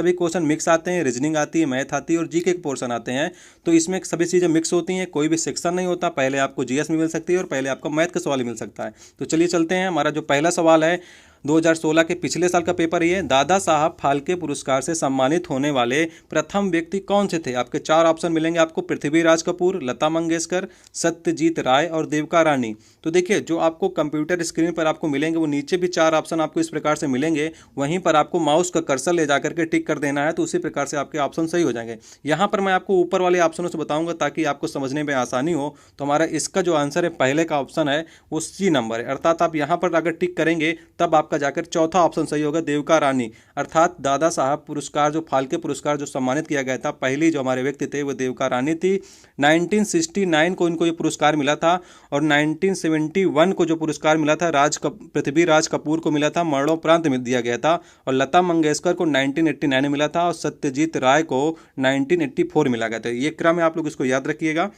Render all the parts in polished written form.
सभी question mix आते हैं, रीजनिंग आती है, मैथ आती है और जीके के पोर्शन आते हैं। तो इसमें सभी चीज़ें मिक्स होती हैं, कोई भी सेक्शन नहीं होता। पहले आपको जीएस में मिल सकती है और पहले आपको मैथ का सवाल मिल सकता है। तो चलिए चलते हैं। हमारा जो पहला सवाल है 2016 के पिछले साल का पेपर ही है। दादा साहब फाल्के पुरस्कार से सम्मानित होने वाले प्रथम व्यक्ति कौन से थे? आपके चार ऑप्शन मिलेंगे आपको, पृथ्वीराज कपूर, लता मंगेशकर, सत्यजीत राय और देविका रानी। तो देखिए, जो आपको कंप्यूटर स्क्रीन पर आपको मिलेंगे वो नीचे भी चार ऑप्शन आपको इस प्रकार से मिलेंगे, वहीं पर आपको माउस का कर्सर ले जाकर के टिक कर देना है, तो उसी प्रकार से आपके ऑप्शन सही हो जाएंगे। यहाँ पर मैं आपको ऊपर वाले ऑप्शनों से बताऊंगा ताकि आपको समझने में आसानी हो। तो हमारा इसका जो आंसर है पहले का ऑप्शन है वो सी नंबर है, अर्थात आप यहाँ पर अगर टिक करेंगे तब आपका जाकर चौथा ऑप्शन सही होगा, देविका रानी। अर्थात दादा साहब पुरस्कार जो फाल्के पुरस्कार जो सम्मानित किया गया था, पहली जो हमारे व्यक्ति थे वो देविका रानी थी। 1969 को इनको ये पुरस्कार मिला था और 1971 को जो पुरस्कार मिला था पृथ्वीराज कपूर को मिला था, मरणोपरांत में दिया गया था। और लता मंगेशकर को 1989 में मिला था और सत्यजीत राय को 1984 मिला गया था। ये क्रम है, आप लोग इसको याद रखिएगा।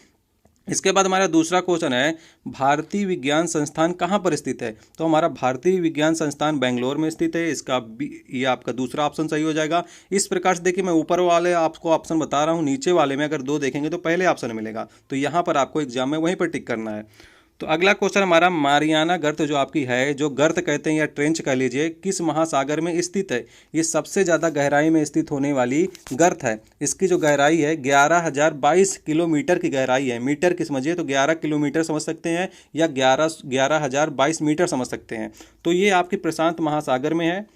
इसके बाद हमारा दूसरा क्वेश्चन है, भारतीय विज्ञान संस्थान कहाँ पर स्थित है? तो हमारा भारतीय विज्ञान संस्थान बेंगलोर में स्थित है। ये आपका दूसरा ऑप्शन सही हो जाएगा। इस प्रकार से देखिए, मैं ऊपर वाले आपको ऑप्शन बता रहा हूँ, नीचे वाले में अगर दो देखेंगे तो पहले ऑप्शन मिलेगा, तो यहाँ पर आपको एग्जाम में वहीं पर टिक करना है। तो अगला क्वेश्चन हमारा, मारियाना गर्त जो आपकी है, जो गर्त कहते हैं या ट्रेंच कह लीजिए, किस महासागर में स्थित है? ये सबसे ज़्यादा गहराई में स्थित होने वाली गर्त है। इसकी जो गहराई है 11,022 किलोमीटर की गहराई है। मीटर की समझिए तो 11 किलोमीटर समझ सकते हैं या 11,022 मीटर समझ सकते हैं। तो ये आपकी प्रशांत महासागर में है।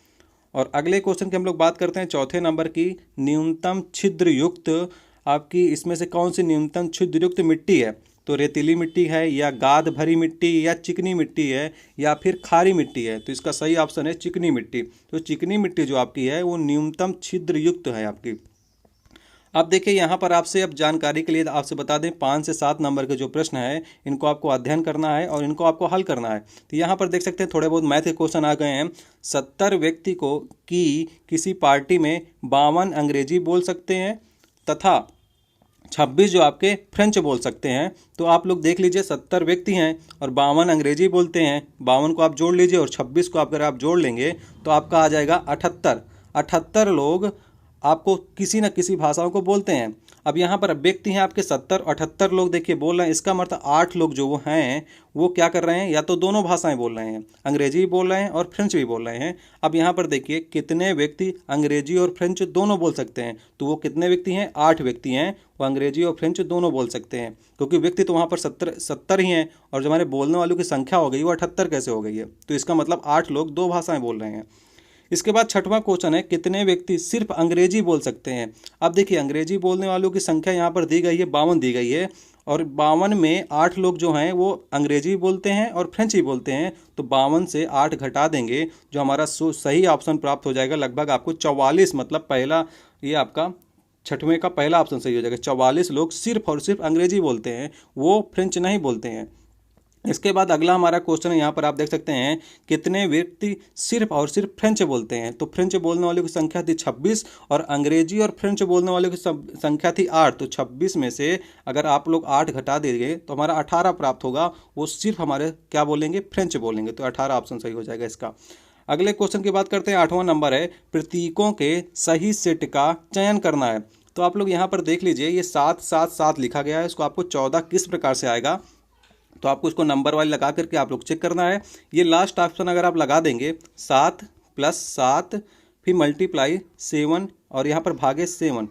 और अगले क्वेश्चन की हम लोग बात करते हैं चौथे नंबर की, न्यूनतम छिद्र युक्त आपकी इसमें से कौन सी न्यूनतम छिद्र युक्त मिट्टी है? तो रेतीली मिट्टी है या गाद भरी मिट्टी या चिकनी मिट्टी है या फिर खारी मिट्टी है? तो इसका सही ऑप्शन है चिकनी मिट्टी। तो चिकनी मिट्टी जो आपकी है वो न्यूनतम छिद्र युक्त है आपकी। अब देखिए, यहाँ पर आपसे अब जानकारी के लिए आपसे बता दें, 5 से 7 नंबर के जो प्रश्न है इनको आपको अध्ययन करना है और इनको आपको हल करना है। तो यहाँ पर देख सकते हैं थोड़े बहुत मैथ के क्वेश्चन आ गए हैं। 70 व्यक्ति को की किसी पार्टी में 52 अंग्रेजी बोल सकते हैं तथा 26 जो आपके फ्रेंच बोल सकते हैं। तो आप लोग देख लीजिए, 70 व्यक्ति हैं और 52 अंग्रेजी बोलते हैं, 52 को आप जोड़ लीजिए और 26 को अगर आप जोड़ लेंगे तो आपका आ जाएगा 78। 78 लोग आपको किसी न किसी भाषाओं को बोलते हैं। अब यहाँ पर व्यक्ति हैं आपके 70, 78 लोग देखिए बोल रहे हैं, इसका मतलब 8 लोग जो वो हैं वो क्या कर रहे हैं, या तो दोनों भाषाएं बोल रहे हैं, अंग्रेजी भी बोल रहे हैं और फ्रेंच भी बोल रहे हैं। अब यहाँ पर देखिए कितने व्यक्ति अंग्रेजी और फ्रेंच दोनों बोल सकते हैं, तो वो कितने व्यक्ति हैं, 8 व्यक्ति हैं, वो अंग्रेजी और फ्रेंच दोनों बोल सकते हैं। क्योंकि व्यक्ति तो वहाँ पर 70 ही हैं और जो हमारे बोलने वालों की संख्या हो गई वो 78 कैसे हो गई है? तो इसका मतलब 8 लोग 2 भाषाएं बोल रहे हैं। इसके बाद छठवां क्वेश्चन है, कितने व्यक्ति सिर्फ अंग्रेजी बोल सकते हैं? अब देखिए, अंग्रेजी बोलने वालों की संख्या यहाँ पर दी गई है 52 दी गई है और 52 में 8 लोग जो हैं वो अंग्रेजी बोलते हैं और फ्रेंच ही बोलते हैं। तो 52 से 8 घटा देंगे, जो हमारा सही ऑप्शन प्राप्त हो जाएगा लगभग आपको 44, मतलब पहला ये आपका छठवें का पहला ऑप्शन सही हो जाएगा। 44 लोग सिर्फ और सिर्फ अंग्रेजी बोलते हैं, वो फ्रेंच नहीं बोलते हैं। इसके बाद अगला हमारा क्वेश्चन है, यहाँ पर आप देख सकते हैं कितने व्यक्ति सिर्फ और सिर्फ फ्रेंच बोलते हैं? तो फ्रेंच बोलने वालों की संख्या थी 26 और अंग्रेजी और फ्रेंच बोलने वालों की संख्या थी 8। तो 26 में से अगर आप लोग 8 घटा देंगे तो हमारा 18 प्राप्त होगा, वो सिर्फ हमारे क्या बोलेंगे, फ्रेंच बोलेंगे। तो 18 ऑप्शन सही हो जाएगा इसका। अगले क्वेश्चन की बात करते हैं, 8वां नंबर है, प्रतीकों के सही सेट का चयन करना है। तो आप लोग यहाँ पर देख लीजिए, ये 7 7 7 लिखा गया है, इसको आपको 14 किस प्रकार से आएगा? तो आपको इसको नंबर वाइज लगा करके आप लोग चेक करना है। ये लास्ट ऑप्शन अगर आप लगा देंगे 7 + 7 फिर मल्टीप्लाई 7 और यहाँ पर भागे 7,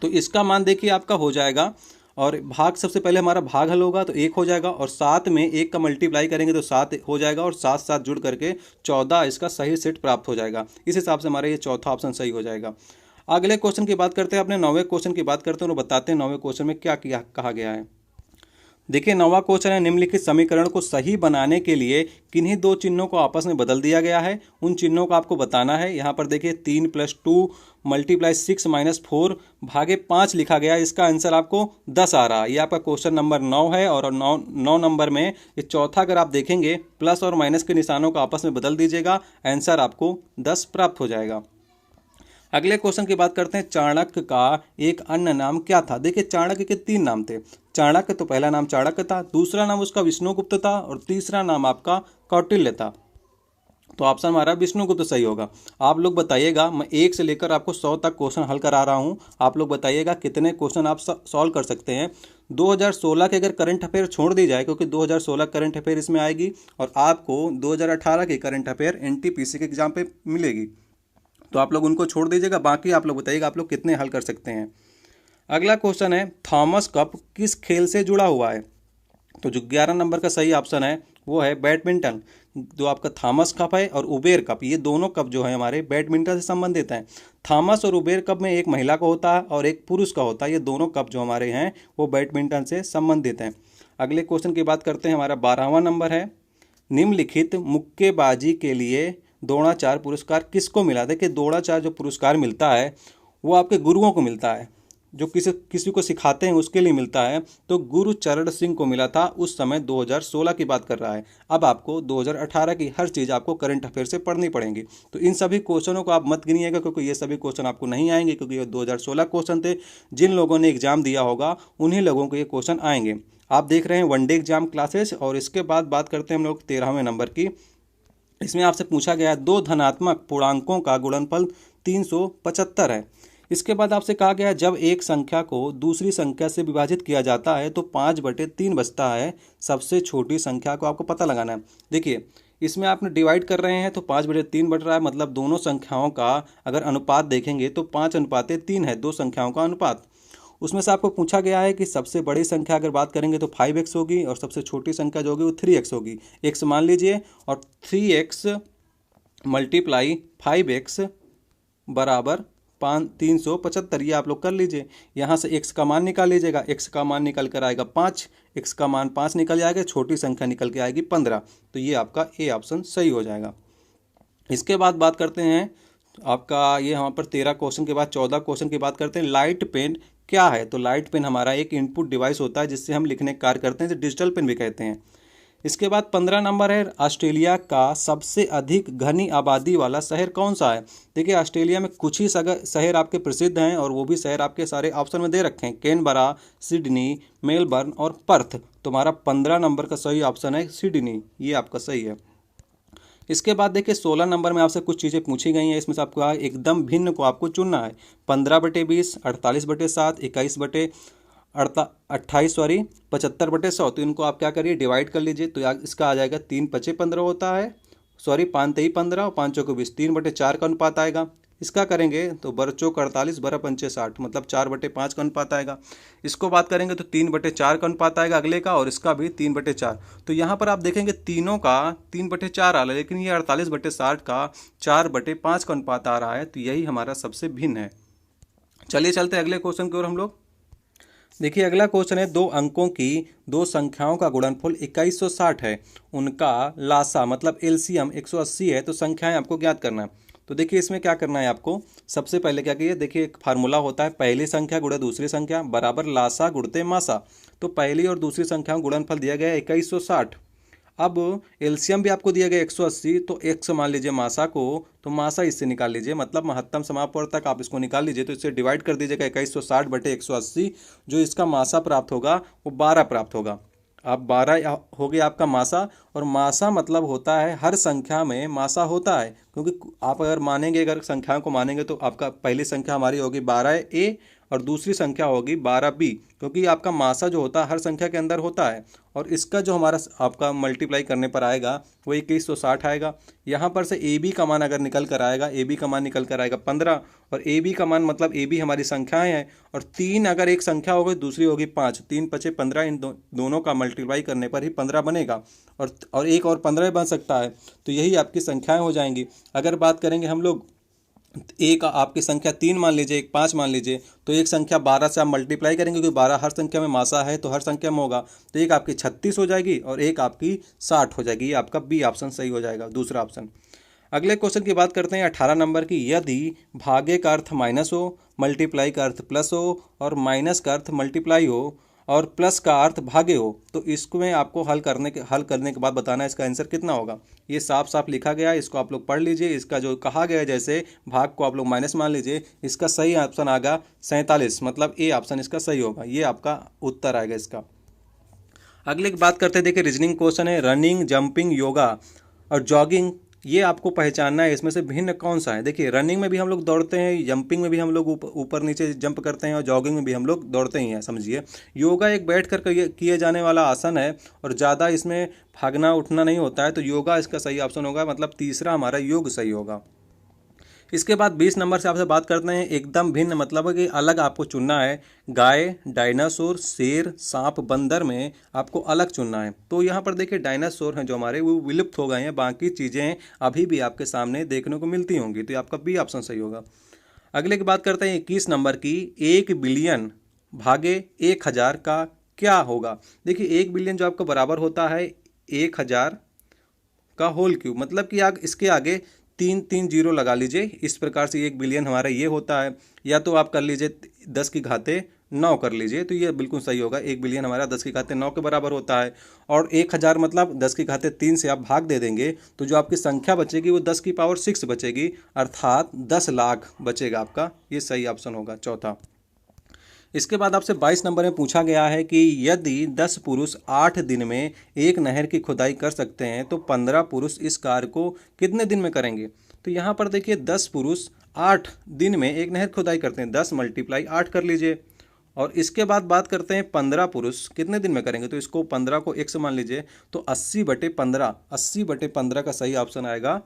तो इसका मान देखिए आपका हो जाएगा। और भाग सबसे पहले हमारा भाग हल होगा तो 1 हो जाएगा और 7 में 1 का मल्टीप्लाई करेंगे तो 7 हो जाएगा और 7 7 जुड़ करके 14 इसका सही सेट प्राप्त हो जाएगा। इस हिसाब से हमारा ये चौथा ऑप्शन सही हो जाएगा। अगले क्वेश्चन की बात करते हैं, अपने 9वें क्वेश्चन की बात करते हैं और बताते हैं 9वें क्वेश्चन में क्या कहा गया है। देखिए, 9वां क्वेश्चन है, निम्नलिखित समीकरण को सही बनाने के लिए किन्हीं 2 चिन्हों को आपस में बदल दिया गया है, उन चिन्हों को आपको बताना है। यहाँ पर देखिए 3 + 2 × 6 - 4 भागे 5 लिखा गया है, इसका आंसर आपको 10 आ रहा है। ये आपका क्वेश्चन नंबर 9 है और 9 नंबर में ये चौथा अगर आप देखेंगे प्लस और माइनस के निशानों को आपस में बदल दीजिएगा, आंसर आपको 10 प्राप्त हो जाएगा। अगले क्वेश्चन की बात करते हैं, चाणक्य का एक अन्य नाम क्या था? देखिए, चाणक्य के 3 नाम थे। चाणक्य तो पहला नाम चाणक्य था, दूसरा नाम उसका विष्णुगुप्त था और तीसरा नाम आपका कौटिल्य था। तो ऑप्शन हमारा विष्णुगुप्त सही होगा। आप लोग बताइएगा, मैं 1 से लेकर आपको 100 तक क्वेश्चन हल करा रहा हूँ, आप लोग बताइएगा कितने क्वेश्चन आप सॉल्व कर सकते हैं। 2016 के अगर करंट अफेयर छोड़ दी जाए, क्योंकि 2016 करंट अफेयर इसमें आएगी और आपको 2018 की करंट अफेयर एनटीपीसी के एग्जाम पे मिलेगी, तो आप लोग उनको छोड़ दीजिएगा, बाकी आप लोग बताइएगा आप लोग कितने हल कर सकते हैं। अगला क्वेश्चन है, थॉमस कप किस खेल से जुड़ा हुआ है? तो जो 11 नंबर का सही ऑप्शन है वो है बैडमिंटन। जो आपका थॉमस कप है और उबेर कप, ये दोनों कप जो है हमारे बैडमिंटन से संबंधित हैं। थॉमस और उबेर कप में एक महिला का होता है और एक पुरुष का होता है, ये दोनों कप जो हमारे हैं वो बैडमिंटन से संबंधित हैं। अगले क्वेश्चन की बात करते हैं, हमारा 12वां नंबर है, निम्नलिखित मुक्केबाजी के लिए द्रोणाचार्य पुरस्कार किसको मिला? देखिए, द्रोणाचार्य जो पुरस्कार मिलता है वो आपके गुरुओं को मिलता है, जो किसी किसी को सिखाते हैं उसके लिए मिलता है। तो गुरु चरण सिंह को मिला था उस समय, 2016 की बात कर रहा है। अब आपको 2018 की हर चीज़ आपको करंट अफेयर से पढ़नी पड़ेगी, तो इन सभी क्वेश्चनों को आप मत गिनिएगा, क्योंकि ये सभी क्वेश्चन आपको नहीं आएंगे, क्योंकि ये 2016 क्वेश्चन थे। जिन लोगों ने एग्जाम दिया होगा उन्हीं लोगों को ये क्वेश्चन आएंगे। आप देख रहे हैं वनडे एग्जाम क्लासेस। और इसके बाद बात करते हैं हम लोग 13वें नंबर की। इसमें आपसे पूछा गया है, 2 धनात्मक पूर्णांकों का गुणनफल 375 है। इसके बाद आपसे कहा गया है, जब एक संख्या को दूसरी संख्या से विभाजित किया जाता है तो 5/3 बचता है। सबसे छोटी संख्या को आपको पता लगाना है। देखिए, इसमें आपने डिवाइड कर रहे हैं तो 5/3 बट रहा है, मतलब दोनों संख्याओं का अगर अनुपात देखेंगे तो 5:3 है, दो संख्याओं का अनुपात। उसमें से आपको पूछा गया है कि सबसे बड़ी संख्या अगर बात करेंगे तो 5x होगी और सबसे छोटी संख्या जो होगी वो 3x होगी। x मान लीजिए और 3x मल्टीप्लाई 5x बराबर 375, ये आप लोग कर लीजिए। यहाँ से x का मान निकाल लीजिएगा, x का मान निकल कर आएगा 5, x का मान 5 निकल जाएगा, छोटी संख्या निकल के आएगी 15। तो ये आपका ए ऑप्शन सही हो जाएगा। इसके बाद बात करते हैं आपका, ये यहाँ पर 13 क्वेश्चन के बाद 14 क्वेश्चन की बात करते हैं, लाइट पेन क्या है? तो लाइट पेन हमारा एक इनपुट डिवाइस होता है जिससे हम लिखने का कार्य करते हैं, जिसे डिजिटल पेन भी कहते हैं। इसके बाद 15 नंबर है, ऑस्ट्रेलिया का सबसे अधिक घनी आबादी वाला शहर कौन सा है? देखिए, ऑस्ट्रेलिया में कुछ ही शहर आपके प्रसिद्ध हैं और वो भी शहर आपके सारे ऑप्शन में दे रखे हैं, कैनबरा, सिडनी, मेलबर्न और पर्थ। तो हमारा 15 नंबर का सही ऑप्शन है सिडनी, ये आपका सही है। इसके बाद देखिए 16 नंबर में आपसे कुछ चीज़ें पूछी गई हैं, इसमें से आपको एकदम भिन्न को आपको चुनना है। 15/20, 48/7, 28 सॉरी 75/100। तो इनको आप क्या करिए, डिवाइड कर लीजिए। तो इसका आ जाएगा 3×5=15 होता है, सॉरी 5×3=15 और 5×4=20, 3/4 का अनुपात आएगा। इसका करेंगे तो बरचों का 48, बरा 5×60, मतलब 4/5 का अनुपात आएगा। इसको बात करेंगे तो 3/4 का अनुपात आएगा अगले का, और इसका भी 3/4। तो यहाँ पर आप देखेंगे तीनों का 3/4 आ रहा है, लेकिन ये 48/60 का 4/5 का अनुपात आ रहा है। तो यही हमारा सबसे भिन्न है। चलिए चलते हैं अगले क्वेश्चन की ओर हम लोग। देखिए, अगला क्वेश्चन है, 2 अंकों की दो संख्याओं का गुणनफल 2160 है, उनका लासा मतलब एलसीएम 180 है, तो संख्याएं आपको ज्ञात करना है। तो देखिए, इसमें क्या करना है आपको, सबसे पहले क्या कीजिए, देखिए एक फार्मूला होता है, पहली संख्या गुणे दूसरी संख्या बराबर लासा गुणते मासा। तो पहली और दूसरी संख्याओं गुणनफल दिया गया है 2160। अब एलसीएम भी आपको दिया गया 180, तो 100 मान लीजिए मासा को, तो मासा इससे निकाल लीजिए, मतलब महत्तम समापवर्त तक आप इसको निकाल लीजिए। तो इससे डिवाइड कर दीजिएगा 2160/180, जो इसका मासा प्राप्त होगा वो 12 प्राप्त होगा। अब 12 हो गया आपका मासा, और मासा मतलब होता है हर संख्या में मासा होता है, क्योंकि आप अगर मानेंगे, अगर संख्याओं को मानेंगे तो आपका पहली संख्या हमारी होगी 12A और दूसरी संख्या होगी 12B, क्योंकि आपका मासा जो होता है हर संख्या के अंदर होता है। और इसका जो हमारा आपका मल्टीप्लाई करने पर आएगा वो 2160 आएगा। यहाँ पर से ए बी का मान अगर निकल कर आएगा, ए बी का मान निकल कर आएगा 15, और ए बी का मान मतलब ए बी हमारी संख्याएं हैं, और 3 अगर एक संख्या होगी दूसरी होगी 5, 3×5=15, इन दोनों का मल्टीप्लाई करने पर ही 15 बनेगा, और एक और 15 बन सकता है। तो यही आपकी संख्याएं हो जाएंगी। अगर बात करेंगे हम लोग, एक आपकी संख्या 3 मान लीजिए, एक 5 मान लीजिए, तो एक संख्या 12 से आप मल्टीप्लाई करेंगे, क्योंकि 12 हर संख्या में मासा है तो हर संख्या में होगा। तो एक आपकी 36 हो जाएगी और एक आपकी 60 हो जाएगी। ये आपका बी ऑप्शन सही हो जाएगा, दूसरा ऑप्शन। अगले क्वेश्चन की बात करते हैं 18 नंबर की, यदि भागे का अर्थ माइनस हो, मल्टीप्लाई का अर्थ प्लस हो, और माइनस का अर्थ मल्टीप्लाई हो, और प्लस का अर्थ भागे हो, तो इसमें आपको हल करने के बाद बताना है इसका आंसर कितना होगा। ये साफ साफ लिखा गया है, इसको आप लोग पढ़ लीजिए। इसका जो कहा गया है, जैसे भाग को आप लोग माइनस मान लीजिए, इसका सही ऑप्शन आएगा 47, मतलब ए ऑप्शन इसका सही होगा। ये आपका उत्तर आएगा इसका। अगले की बात करते हैं, देखिए रीजनिंग क्वेश्चन है, रनिंग, जंपिंग, योगा और जॉगिंग ये आपको पहचानना है इसमें से भिन्न कौन सा है। देखिए रनिंग में भी हम लोग दौड़ते हैं, जंपिंग में भी हम लोग ऊपर नीचे जंप करते हैं और जॉगिंग में भी हम लोग दौड़ते ही हैं, समझिए। योगा एक बैठ कर किए जाने वाला आसन है और ज़्यादा इसमें भागना उठना नहीं होता है, तो योगा इसका सही ऑप्शन होगा, मतलब तीसरा हमारा योग सही होगा। इसके बाद 20 नंबर से आपसे बात करते हैं, एकदम भिन्न, मतलब है कि अलग आपको चुनना है। गाय, डायनासोर, शेर, सांप, बंदर में आपको अलग चुनना है। तो यहाँ पर देखिए डायनासोर हैं जो हमारे, वो विलुप्त हो गए हैं, बाकी चीज़ें अभी भी आपके सामने देखने को मिलती होंगी, तो ये आपका बी ऑप्शन सही होगा। अगले की बात करते हैं 21 नंबर की, 1 बिलियन भागे 1000 का क्या होगा। देखिए 1 बिलियन जो आपका बराबर होता है 1000 का होल क्यूब, मतलब कि आप इसके आगे 3 3 जीरो लगा लीजिए, इस प्रकार से 1 बिलियन हमारा ये होता है। या तो आप कर लीजिए 10 की घाते 9 कर लीजिए, तो ये बिल्कुल सही होगा। 1 बिलियन हमारा 10 की घाते 9 के बराबर होता है। और 1000 मतलब 10 की घाते 3 से आप भाग दे देंगे तो जो आपकी संख्या बचेगी वो 10 की पावर 6 बचेगी, अर्थात 10 लाख बचेगा आपका। ये सही ऑप्शन होगा चौथा। इसके बाद आपसे 22 नंबर में पूछा गया है कि यदि 10 पुरुष 8 दिन में एक नहर की खुदाई कर सकते हैं तो 15 पुरुष इस कार्य को कितने दिन में करेंगे। तो यहाँ पर देखिए 10 पुरुष 8 दिन में एक नहर खुदाई करते हैं, 10 × 8 कर लीजिए। और इसके बाद बात करते हैं 15 पुरुष कितने दिन में करेंगे, तो इसको 15 को 1 से मान लीजिए, तो 80/15, 80/15 का सही ऑप्शन आएगा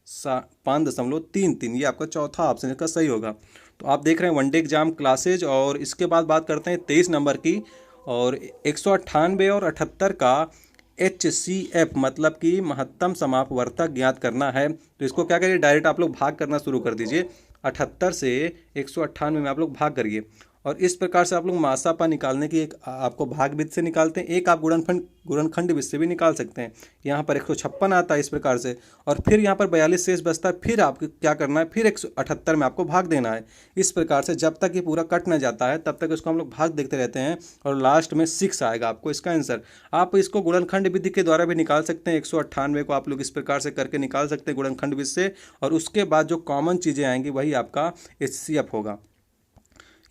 5.33। ये आपका चौथा ऑप्शन इसका सही होगा। तो आप देख रहे हैं वनडे एग्जाम क्लासेज। और इसके बाद बात करते हैं 23 नंबर की, और 198 और 78 का HCF मतलब कि महत्तम समापवर्तक ज्ञात करना है। तो इसको क्या करिए, डायरेक्ट आप लोग भाग करना शुरू कर दीजिए। 78 से 198 में आप लोग भाग करिए, और इस प्रकार से आप लोग मासापा निकालने की एक आपको भाग विधि से निकालते हैं, एक आप गुणनखंड विधि से भी निकाल सकते हैं। यहाँ पर 156 आता है इस प्रकार से, और फिर यहाँ पर 42 शेष बचता है। फिर आपको क्या करना है, फिर 178 में आपको भाग देना है। इस प्रकार से जब तक ये पूरा कट न जाता है तब तक इसको हम लोग भाग देखते रहते हैं, और लास्ट में 6 आएगा आपको इसका आंसर। आप इसको गुणनखंड विधि के द्वारा भी निकाल सकते हैं। 198 को आप लोग इस प्रकार से करके निकाल सकते हैं गुणनखंड विधि से, और उसके बाद जो कॉमन चीज़ें आएंगी वही आपका HCF होगा।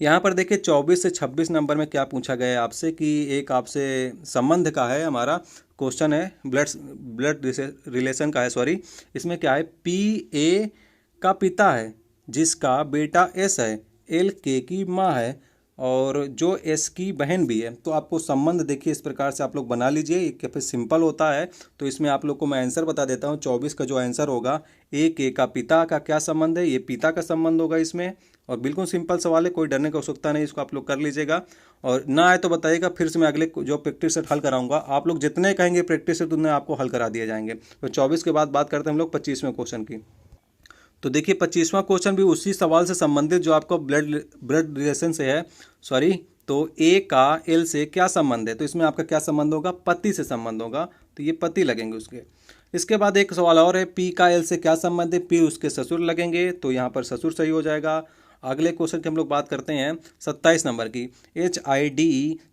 यहाँ पर देखिए 24 से 26 नंबर में क्या पूछा गया है आपसे, कि एक आपसे संबंध का है, हमारा क्वेश्चन है ब्लड रिलेशन का है, सॉरी। इसमें क्या है, PA का पिता है जिसका बेटा S है, LK की माँ है और जो S की बहन भी है। तो आपको संबंध देखिए इस प्रकार से आप लोग बना लीजिए, ये काफ़ी सिंपल होता है। तो इसमें आप लोग को मैं आंसर बता देता हूँ। 24 का जो आंसर होगा, AK का पिता का क्या संबंध है, ये पिता का संबंध होगा इसमें। और बिल्कुल सिंपल सवाल है, कोई डरने की आवश्यकता नहीं, इसको आप लोग कर लीजिएगा। और ना आए तो बताइएगा, फिर से मैं अगले जो प्रैक्टिस सेट हल कराऊंगा, आप लोग जितने कहेंगे प्रैक्टिस सेट उतने आपको हल करा दिए जाएंगे। तो 24 के बाद बात करते हैं हम लोग 25वें क्वेश्चन की। तो देखिए 25वां क्वेश्चन भी उसी सवाल से संबंधित जो आपको ब्लड रिलेशन से है, सॉरी। तो A का L से क्या संबंध है, तो इसमें आपका क्या संबंध होगा, पति से संबंध होगा, तो ये पति लगेंगे उसके। इसके बाद एक सवाल और है, P का L से क्या संबंध है, P उसके ससुर लगेंगे, तो यहाँ पर ससुर सही हो जाएगा। अगले क्वेश्चन की हम लोग बात करते हैं 27 नंबर की। HID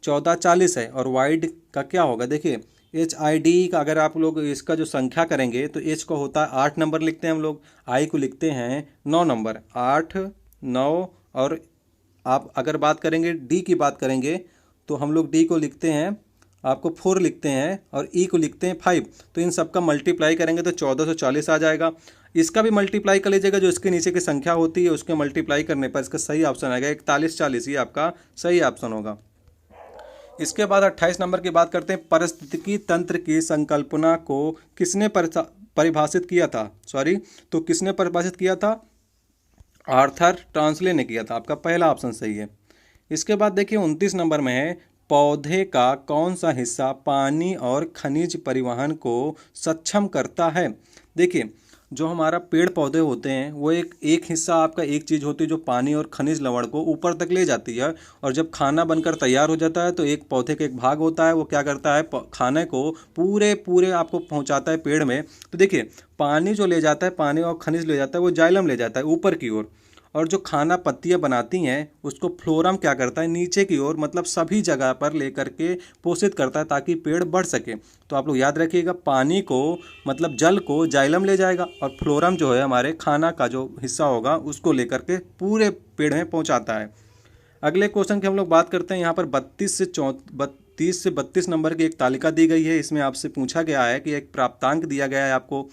1440 है और वाइड का क्या होगा। देखिए HID का अगर आप लोग इसका जो संख्या करेंगे तो H को होता है 8 नंबर लिखते हैं हम लोग, I को लिखते हैं 9 नंबर, 8 9। और आप अगर बात करेंगे D की बात करेंगे तो हम लोग D को लिखते हैं आपको 4 लिखते हैं, और E को लिखते हैं 5। तो इन सब का मल्टीप्लाई करेंगे तो 1440 आ जाएगा। इसका भी मल्टीप्लाई कर लीजिएगा, जो इसके नीचे की संख्या होती है उसके मल्टीप्लाई करने पर इसका सही ऑप्शन आएगा 4140, ये आपका सही ऑप्शन होगा। इसके बाद 28 नंबर की बात करते हैं। पारिस्थितिकी तंत्र की संकल्पना को किसने परिभाषित किया था, सॉरी, तो किसने परिभाषित किया था, आर्थर ट्रांसले ने किया था, आपका पहला ऑप्शन सही है। इसके बाद देखिए 29 नंबर में है, पौधे का कौन सा हिस्सा पानी और खनिज परिवहन को सक्षम करता है। देखिए जो हमारा पेड़ पौधे होते हैं वो एक हिस्सा आपका एक चीज़ होती है जो पानी और खनिज लवण को ऊपर तक ले जाती है, और जब खाना बनकर तैयार हो जाता है तो एक पौधे का एक भाग होता है, वो क्या करता है, खाने को पूरे आपको पहुंचाता है पेड़ में। तो देखिए पानी जो ले जाता है, पानी और खनिज ले जाता है, वो जाइलम ले जाता है ऊपर की ओर, और जो खाना पत्तियां बनाती हैं उसको फ्लोरम क्या करता है, नीचे की ओर, मतलब सभी जगह पर लेकर के पोषित करता है ताकि पेड़ बढ़ सके। तो आप लोग याद रखिएगा, पानी को मतलब जल को जाइलम ले जाएगा, और फ्लोरम जो है हमारे खाना का जो हिस्सा होगा उसको लेकर के पूरे पेड़ में पहुंचाता है। अगले क्वेश्चन की हम लोग बात करते हैं। यहाँ पर 32 से 32 नंबर की एक तालिका दी गई है। इसमें आपसे पूछा गया है कि एक प्राप्तांक दिया गया है आपको,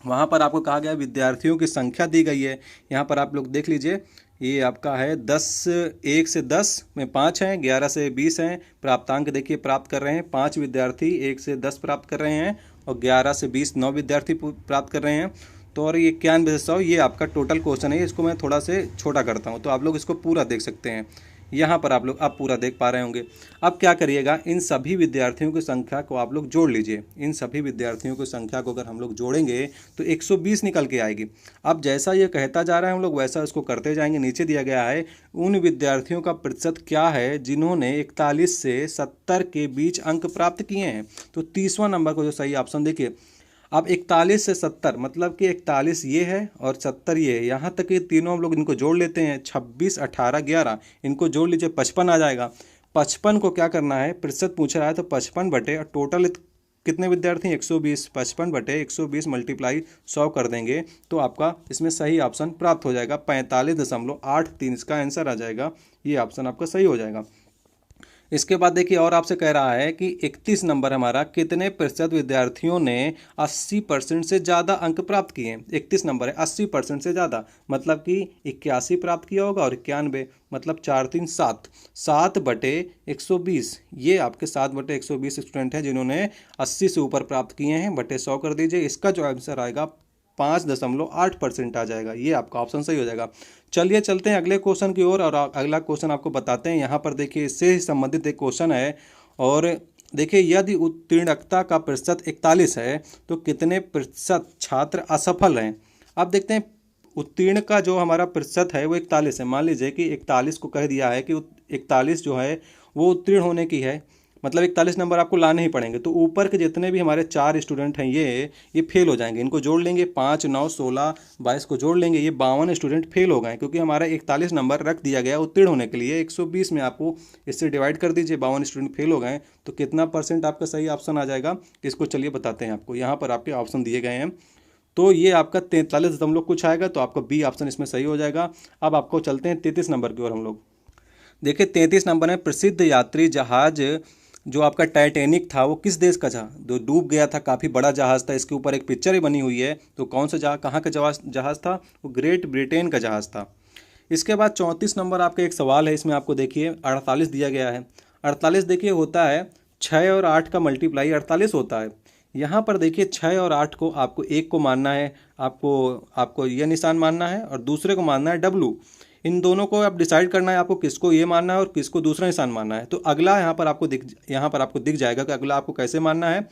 वहाँ पर आपको कहा गया विद्यार्थियों की संख्या दी गई है। यहाँ पर आप लोग देख लीजिए, ये आपका है 10, 1 से 10 में 5 हैं, 11 से 20 हैं। प्राप्तांक देखिए प्राप्त कर रहे हैं 5 विद्यार्थी 1 से 10 प्राप्त कर रहे हैं, और 11 से 20 9 विद्यार्थी प्राप्त कर रहे हैं। तो और ये 91 ये आपका टोटल क्वेश्चन है। इसको मैं थोड़ा से छोटा करता हूँ तो आप लोग इसको पूरा देख सकते हैं। यहाँ पर आप लोग अब पूरा देख पा रहे होंगे। अब क्या करिएगा, इन सभी विद्यार्थियों की संख्या को आप लोग जोड़ लीजिए। इन सभी विद्यार्थियों की संख्या को अगर हम लोग जोड़ेंगे तो 120 निकल के आएगी। अब जैसा ये कहता जा रहा है हम लोग वैसा इसको करते जाएंगे। नीचे दिया गया है उन विद्यार्थियों का प्रतिशत क्या है जिन्होंने 41 से 70 के बीच अंक प्राप्त किए हैं। तो 30वां नंबर को जो सही ऑप्शन देखिए। अब 41 से 70 मतलब कि 41 ये है और 70 ये है। यहाँ तक ये तीनों हम लोग इनको जोड़ लेते हैं, 26, 18, 11 इनको जोड़ लीजिए, 55 आ जाएगा। 55 को क्या करना है, प्रतिशत पूछ रहा है तो 55 बटे और टोटल कितने विद्यार्थी 120, 55 बटे 120 मल्टीप्लाई 100 कर देंगे तो आपका इसमें सही ऑप्शन प्राप्त हो जाएगा। 45.83 इसका आंसर आ जाएगा। ये ऑप्शन आपका सही हो जाएगा। इसके बाद देखिए और आपसे कह रहा है कि 31 नंबर हमारा, कितने प्रतिशत विद्यार्थियों ने 80% से ज़्यादा अंक प्राप्त किए। 31 नंबर है, 80% से ज़्यादा मतलब कि 81 प्राप्त किया होगा और 91 मतलब 4 3 7, 7 बटे 120। ये आपके 7 बटे 120 स्टूडेंट हैं जिन्होंने 80 से ऊपर प्राप्त किए हैं, बटे 100 कर दीजिए। इसका जो आंसर आएगा 5.8% आ जाएगा। ये आपका ऑप्शन सही हो जाएगा। चलिए चलते हैं अगले क्वेश्चन की ओर और अगला क्वेश्चन आपको बताते हैं। यहाँ पर देखिए इससे ही संबंधित एक क्वेश्चन है और देखिए यदि उत्तीर्णता का प्रतिशत 41 है तो कितने प्रतिशत छात्र असफल हैं। अब देखते हैं उत्तीर्ण का जो हमारा प्रतिशत है वो 41 है। मान लीजिए कि 41 को कह दिया है कि 41 जो है वो उत्तीर्ण होने की है, मतलब 41 नंबर आपको लाने ही पड़ेंगे। तो ऊपर के जितने भी हमारे 4 स्टूडेंट हैं ये फेल हो जाएंगे। इनको जोड़ लेंगे, 5, 9, 16, 22 को जोड़ लेंगे, ये 52 स्टूडेंट फेल हो गए क्योंकि हमारा 41 नंबर रख दिया गया उत्तीर्ण होने के लिए। 120 में आपको इससे डिवाइड कर दीजिए, 52 स्टूडेंट फेल हो गए तो कितना % आपका सही ऑप्शन आ जाएगा। इसको चलिए बताते हैं आपको। यहाँ पर आपके ऑप्शन दिए गए हैं तो ये आपका 43 दशमलव कुछ आएगा, तो आपका बी ऑप्शन इसमें सही हो जाएगा। अब आपको चलते हैं 33 नंबर की ओर हम लोग। देखिए 33 नंबर में, प्रसिद्ध यात्री जहाज जो आपका टाइटैनिक था वो किस देश का था, जो डूब गया था, काफ़ी बड़ा जहाज़ था। इसके ऊपर एक पिक्चर ही बनी हुई है। तो कौन सा जहाज, कहाँ का जहाज़ था, वो ग्रेट ब्रिटेन का जहाज़ था। इसके बाद 34 नंबर आपका एक सवाल है। इसमें आपको देखिए 48 दिया गया है। 48 देखिए होता है 6 और 8 का मल्टीप्लाई 48 होता है। यहाँ पर देखिए 6 और 8 को आपको एक को मानना है, आपको यह निशान मानना है और दूसरे को मानना है डब्लू। इन दोनों को आप डिसाइड करना है आपको किसको ये मानना है और किसको दूसरा निशान मानना है। तो अगला यहाँ पर आपको दिख जाएगा कि अगला आपको कैसे मानना है।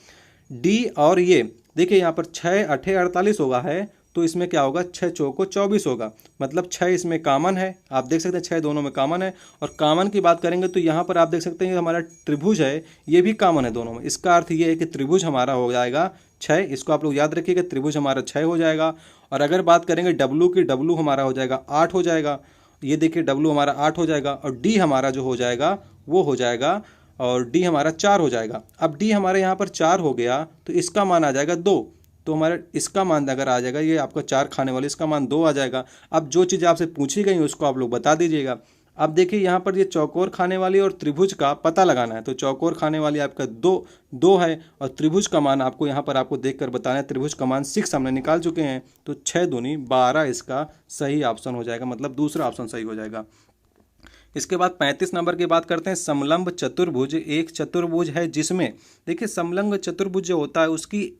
डी और ये देखिए यहाँ पर 6 8 48 होगा है तो इसमें क्या होगा, 6 चौको 24 होगा, मतलब 6 इसमें कॉमन है। आप देख सकते हैं 6 दोनों में कॉमन है। और कॉमन की बात करेंगे तो यहाँ पर आप देख सकते हैं हमारा त्रिभुज है, ये भी कॉमन है दोनों में। इसका अर्थ ये है कि त्रिभुज हमारा हो जाएगा 6। इसको आप लोग याद रखिएगा, त्रिभुज हमारा 6 हो जाएगा। और अगर बात करेंगे डब्लू की, डब्लू हमारा हो जाएगा 8 हो जाएगा। ये देखिए डब्लू हमारा 8 हो जाएगा और डी हमारा जो हो जाएगा वो हो जाएगा, और डी हमारा 4 हो जाएगा। अब डी हमारे यहाँ पर 4 हो गया तो इसका मान आ जाएगा 2। तो हमारा इसका मान अगर आ जाएगा, ये आपका 4 खाने वाले, इसका मान 2 आ जाएगा। अब जो चीज़ आपसे पूछी गई उसको आप लोग बता दीजिएगा। अब देखिए यहाँ पर ये चौकोर खाने वाली और त्रिभुज का पता लगाना है। तो चौकोर खाने वाली आपका 2 है और त्रिभुज का मान आपको यहाँ पर आपको देखकर बताना है। त्रिभुज का मान 6 हमने निकाल चुके हैं, तो 6 दूनी 12 इसका सही ऑप्शन हो जाएगा, मतलब दूसरा ऑप्शन सही हो जाएगा। इसके बाद 35 नंबर की बात करते हैं। समलंब चतुर्भुज एक चतुर्भुज है जिसमें, देखिए समलंब चतुर्भुज जो होता है उसकी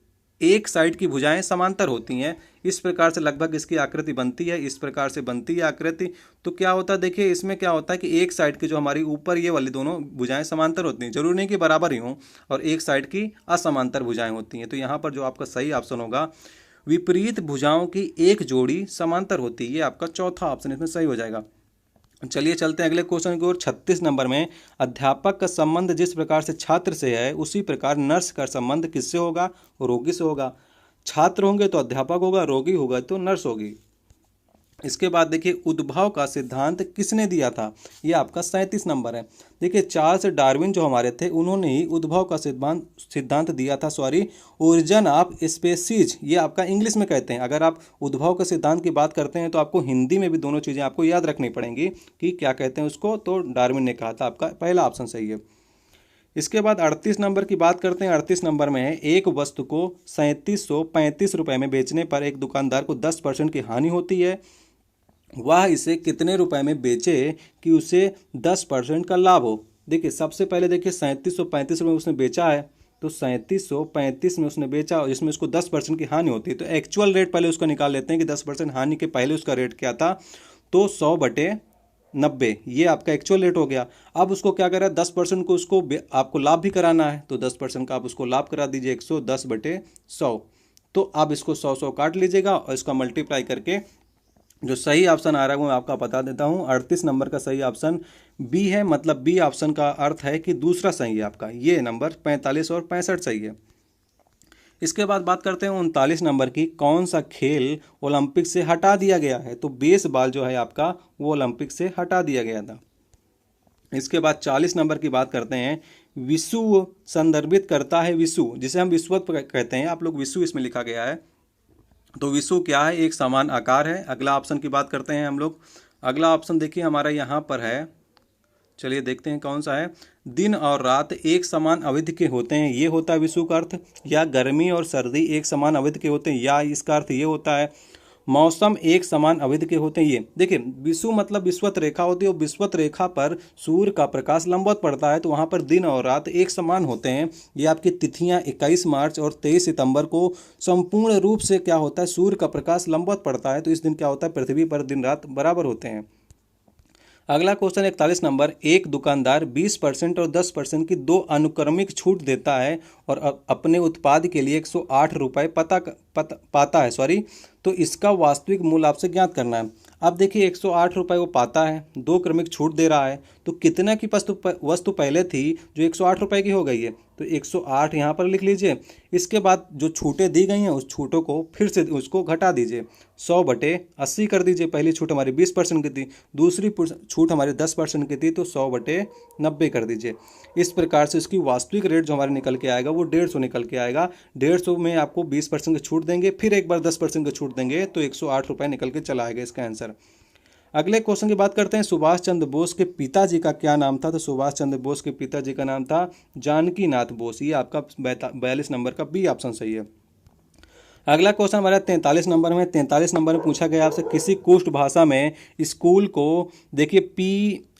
एक साइड की भुजाएं समांतर होती हैं। इस प्रकार से लगभग इसकी आकृति बनती है, इस प्रकार से बनती है आकृति। तो क्या होता है, देखिए इसमें क्या होता है कि एक साइड की जो हमारी ऊपर ये वाली दोनों भुजाएं समांतर होती हैं, जरूरी नहीं कि बराबर ही हों, और एक साइड की असमांतर भुजाएं होती हैं। तो यहाँ पर जो आपका सही ऑप्शन होगा, विपरीत भुजाओं की एक जोड़ी समांतर होती है। ये आपका चौथा ऑप्शन इसमें सही हो जाएगा। चलिए चलते हैं अगले क्वेश्चन की ओर। 36 नंबर में, अध्यापक का संबंध जिस प्रकार से छात्र से है उसी प्रकार नर्स का संबंध किससे होगा, रोगी से होगा। छात्र होंगे तो अध्यापक होगा, रोगी होगा तो नर्स होगी। इसके बाद देखिए उद्भव का सिद्धांत किसने दिया था, ये आपका 37 नंबर है। देखिए चार्ल्स डार्विन जो हमारे थे उन्होंने ही उद्भव का सिद्धांत दिया था। ओरिजिन ऑफ स्पीशीज, ये आपका इंग्लिश में कहते हैं। अगर आप उद्भव के सिद्धांत की बात करते हैं तो आपको हिंदी में भी दोनों चीज़ें आपको याद रखनी पड़ेंगी कि क्या कहते हैं उसको। तो डार्विन ने कहा था, आपका पहला ऑप्शन सही है। इसके बाद 38 नंबर की बात करते हैं। 38 नंबर में है, एक वस्तु को 3735 रुपये में बेचने पर एक दुकानदार को 10% की हानि होती है। वह इसे कितने रुपए में बेचे कि उसे 10% का लाभ हो। देखिए सबसे पहले देखिए 3735 रुपये में उसने बेचा है, तो 3735 में उसने बेचा और जिसमें उसको 10% की हानि होती है। तो एक्चुअल रेट पहले उसका निकाल लेते हैं कि 10% हानि के पहले उसका रेट क्या था, तो 100/90 ये आपका एक्चुअल रेट हो गया। अब उसको क्या करा, 10% को उसको आपको लाभ भी कराना है, तो 10% का आप उसको लाभ करा दीजिए 110/100। तो आप इसको 100 काट लीजिएगा और इसका मल्टीप्लाई करके जो सही ऑप्शन आ रहा है वो मैं आपका बता देता हूँ। 38 नंबर का सही ऑप्शन बी है, मतलब बी ऑप्शन का अर्थ है कि दूसरा सही है आपका, ये नंबर 45 और 65 सही है। इसके बाद बात करते हैं 39 नंबर की, कौन सा खेल ओलंपिक से हटा दिया गया है। तो बेसबॉल जो है आपका वो ओलंपिक से हटा दिया गया था। इसके बाद 40 नंबर की बात करते हैं, विषुव संदर्भित करता है, विषुव जिसे हम विषुवत कहते हैं, आप लोग विषुव इसमें लिखा गया है। तो विषुव क्या है, एक समान आकार है। अगला ऑप्शन की बात करते हैं हम लोग। अगला ऑप्शन देखिए हमारा यहाँ पर है, चलिए देखते हैं कौन सा है। दिन और रात एक समान अवधि के होते हैं, ये होता है विषुव का अर्थ। या गर्मी और सर्दी एक समान अवधि के होते हैं, या इसका अर्थ ये होता है। मौसम एक समान अवधि के होते हैं, ये देखिए विषुव मतलब विषुवत रेखा होती है और विषुवत रेखा पर सूर्य का प्रकाश लंबवत पड़ता है, तो वहाँ पर दिन और रात एक समान होते हैं। ये आपकी तिथियाँ 21 मार्च और 23 सितंबर को संपूर्ण रूप से क्या होता है, सूर्य का प्रकाश लंबवत पड़ता है, तो इस दिन क्या होता है, पृथ्वी पर दिन रात बराबर होते हैं। अगला क्वेश्चन 41 नंबर, एक दुकानदार 20% और 10% की दो अनुक्रमिक छूट देता है और अपने उत्पाद के लिए 108 रुपये पाता है, तो इसका वास्तविक मूल्य आपसे ज्ञात करना है। अब देखिए 108 रुपये वो पाता है, दो क्रमिक छूट दे रहा है, तो कितना की वस्तु पहले थी जो 108 रुपये की हो गई है, तो 108 यहाँ पर लिख लीजिए। इसके बाद जो छूटें दी गई हैं उस छूटों को फिर से उसको घटा दीजिए, 100/80 कर दीजिए। पहली छूट हमारी 20% की थी, दूसरी छूट हमारी 10% की थी, तो 100/90 कर दीजिए। इस प्रकार से इसकी वास्तविक रेट जो हमारे निकल के आएगा वो 150 निकल के आएगा। 150 में आपको 20% की छूट देंगे, फिर एक बार 10% की छूट देंगे, तो 108 रुपये निकल के चला आएगा इसका आंसर। अगले क्वेश्चन की बात करते हैं, सुभाष चंद्र बोस के पिताजी का क्या नाम था। तो सुभाष चंद्र बोस के पिताजी का नाम था जानकी नाथ बोस, ये आपका 42 नंबर का बी ऑप्शन सही है। अगला क्वेश्चन हमारा 43 नंबर में। 43 नंबर में पूछा गया आपसे, किसी कुष्ठ भाषा में स्कूल को देखिए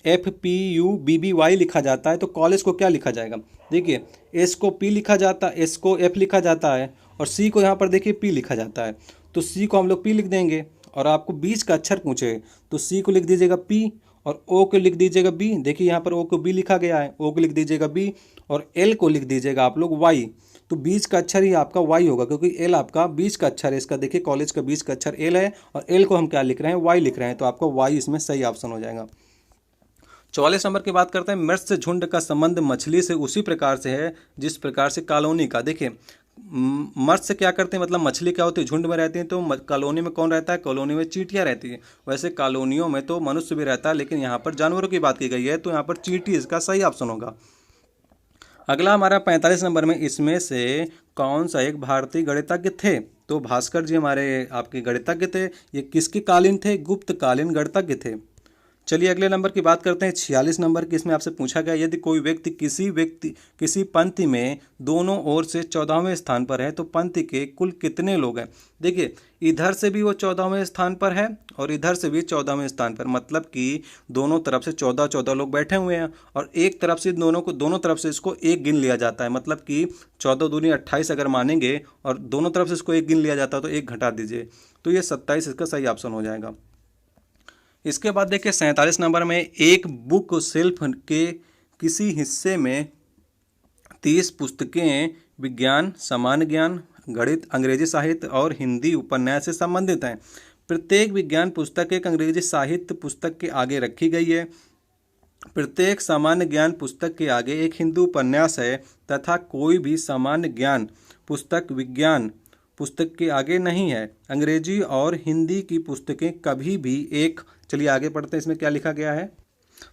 PFPUBBY लिखा जाता है, तो कॉलेज को क्या लिखा जाएगा। देखिए एस को P लिखा जाता है, एस को F लिखा जाता है और सी को यहाँ पर देखिए P लिखा जाता है, तो सी को हम लोग P लिख देंगे। और आपको बीच का अक्षर पूछे तो सी को लिख दीजिएगा P और ओ को लिख दीजिएगा B। देखिए यहाँ पर ओ को B लिखा गया है, ओ को लिख दीजिएगा B और एल को लिख दीजिएगा आप लोग Y। तो बीच का अक्षर ही आपका Y होगा, क्योंकि एल आपका बीच का अक्षर है इसका। देखिए कॉलेज का बीच का अक्षर एल है और एल को हम क्या लिख रहे हैं, Y लिख रहे हैं, तो आपका Y इसमें सही ऑप्शन हो जाएगा। 44 नंबर की बात करते हैं, मत्स्य झुंड का संबंध मछली से उसी प्रकार से है जिस प्रकार से कॉलोनी का। देखिए मत्स्य क्या करते हैं, मतलब मछली क्या होती है, झुंड में रहती है, तो कॉलोनी में कौन रहता है, कॉलोनी में चींटियां रहती है। वैसे कॉलोनियों में तो मनुष्य भी रहता है, लेकिन यहाँ पर जानवरों की बात की गई है, तो यहाँ पर चींटी इसका सही ऑप्शन होगा। अगला हमारा 45 नंबर में, इसमें से कौन सा एक भारतीय गणितज्ञ थे। तो भास्कर जी हमारे आपके गणितज्ञ थे। ये किसके कालीन थे, गुप्तकालीन गणितज्ञ थे। चलिए अगले नंबर की बात करते हैं 46 नंबर की। इसमें आपसे पूछा गया, यदि कोई व्यक्ति किसी पंक्ति में दोनों ओर से 14वें स्थान पर है तो पंक्ति के कुल कितने लोग हैं। देखिए इधर से भी वो 14वें स्थान पर है और इधर से भी 14वें स्थान पर, मतलब कि दोनों तरफ से 14 लोग बैठे हुए हैं और एक तरफ से दोनों तरफ से इसको एक गिन लिया जाता है, मतलब कि 14 दूनी 28 अगर मानेंगे और दोनों तरफ से इसको एक गिन लिया जाता है तो एक घटा दीजिए, तो ये 27 इसका सही ऑप्शन हो जाएगा। इसके बाद देखिए 47 नंबर में, एक बुक शेल्फ के किसी हिस्से में 30 पुस्तकें विज्ञान, सामान्य ज्ञान, गणित, अंग्रेजी साहित्य और हिंदी उपन्यास से संबंधित हैं। प्रत्येक विज्ञान पुस्तक एक अंग्रेजी साहित्य पुस्तक के आगे रखी गई है। प्रत्येक सामान्य ज्ञान पुस्तक के आगे एक हिंदी उपन्यास है तथा कोई भी सामान्य ज्ञान पुस्तक विज्ञान पुस्तक के आगे नहीं है। अंग्रेजी और हिंदी की पुस्तकें कभी भी एक, चलिए आगे पढ़ते हैं, इसमें क्या लिखा गया है।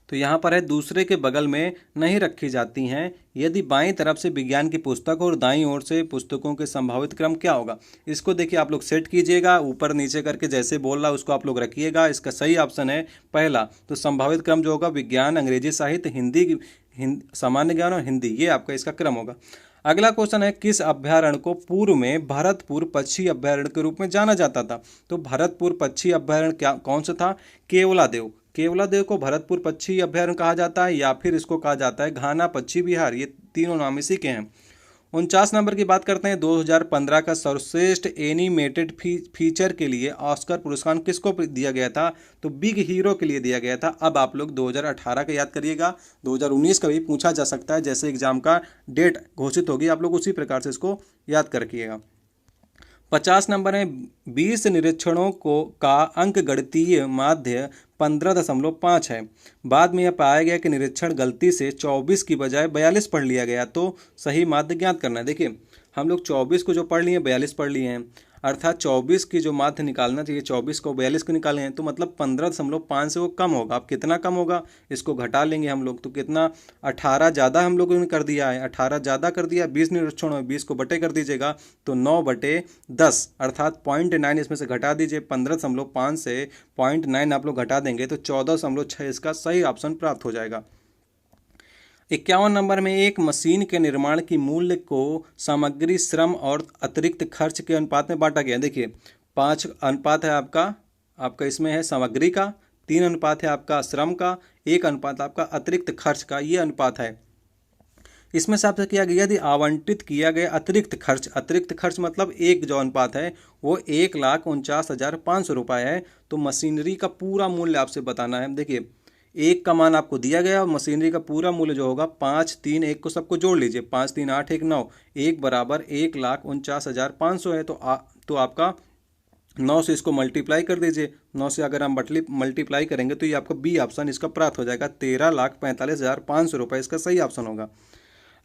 तो यहाँ पर है, दूसरे के बगल में नहीं रखी जाती हैं। यदि बाईं तरफ से विज्ञान की पुस्तक और दाईं ओर से पुस्तकों के संभावित क्रम क्या होगा। इसको देखिए आप लोग सेट कीजिएगा, ऊपर नीचे करके जैसे बोल रहा है उसको आप लोग रखिएगा। इसका सही ऑप्शन है पहला, तो संभावित क्रम जो होगा विज्ञान, अंग्रेजी साहित्य, सामान्य ज्ञान और हिंदी, ये आपका इसका क्रम होगा। अगला क्वेश्चन है, किस अभ्यारण्य को पूर्व में भरतपुर पक्षी अभ्यारण्य के रूप में जाना जाता था? तो भरतपुर पक्षी अभ्यारण्य क्या कौन सा था? केवलादेव। केवलादेव को भरतपुर पक्षी अभ्यारण्य कहा जाता है, या फिर इसको कहा जाता है घाना पक्षी विहार। ये तीनों नाम इसी के हैं। 49 नंबर की बात करते हैं। 2015 का सर्वश्रेष्ठ एनिमेटेड फीचर के लिए ऑस्कर पुरस्कार किसको दिया गया था? तो बिग हीरो के लिए दिया गया था। अब आप लोग 2018 का याद करिएगा, 2019 का भी पूछा जा सकता है। जैसे एग्जाम का डेट घोषित होगी, आप लोग उसी प्रकार से इसको याद कर रखिएगा। 50 नंबर है, 20 निरीक्षणों का अंक गणितीय माध्य 15.5 है। बाद में यह पाया गया कि निरीक्षण गलती से 24 की बजाय 42 पढ़ लिया गया, तो सही माध्य ज्ञात करना है। देखिए, हम लोग 24 को जो पढ़ लिए 42 पढ़ लिए हैं, अर्थात 24 की जो माध्य निकालना चाहिए 24 को 42 को निकाले हैं, तो मतलब 15.5 से वो कम होगा। अब कितना कम होगा, इसको घटा लेंगे हम लोग, तो कितना 18 ज़्यादा हम लोगों ने कर दिया है, 18 ज़्यादा कर दिया। 20 निरीक्षण में 20 को बटे कर दीजिएगा, तो 9/10 अर्थात 0.9 इसमें से घटा दीजिए। 15.5 से 0.9 आप लोग घटा देंगे तो 14.6 इसका सही ऑप्शन प्राप्त हो जाएगा। 51 नंबर में, एक मशीन के निर्माण की मूल्य को सामग्री, श्रम और अतिरिक्त खर्च के अनुपात में बांटा गया। देखिए, 5 अनुपात है आपका इसमें है सामग्री का, 3 अनुपात है आपका श्रम का, 1 अनुपात आपका अतिरिक्त खर्च का, ये अनुपात है। इसमें से आपसे किया गया यदि आवंटित किया गया अतिरिक्त खर्च मतलब एक जो अनुपात है वो 1,49,500 रुपये है, तो मशीनरी का पूरा मूल्य आपसे बताना है। देखिए, एक का मान आपको दिया गया और मशीनरी का पूरा मूल्य जो होगा 5, 3, 1 को सबको जोड़ लीजिए, 5, 3, 8, 1, 9, 1 बराबर 1,49,500 है। तो आपका 9 से इसको मल्टीप्लाई कर दीजिए। 9 से अगर हम मल्टीप्लाई करेंगे तो ये आपका बी ऑप्शन इसका प्राप्त हो जाएगा। 13,45,500 रुपये इसका सही ऑप्शन होगा।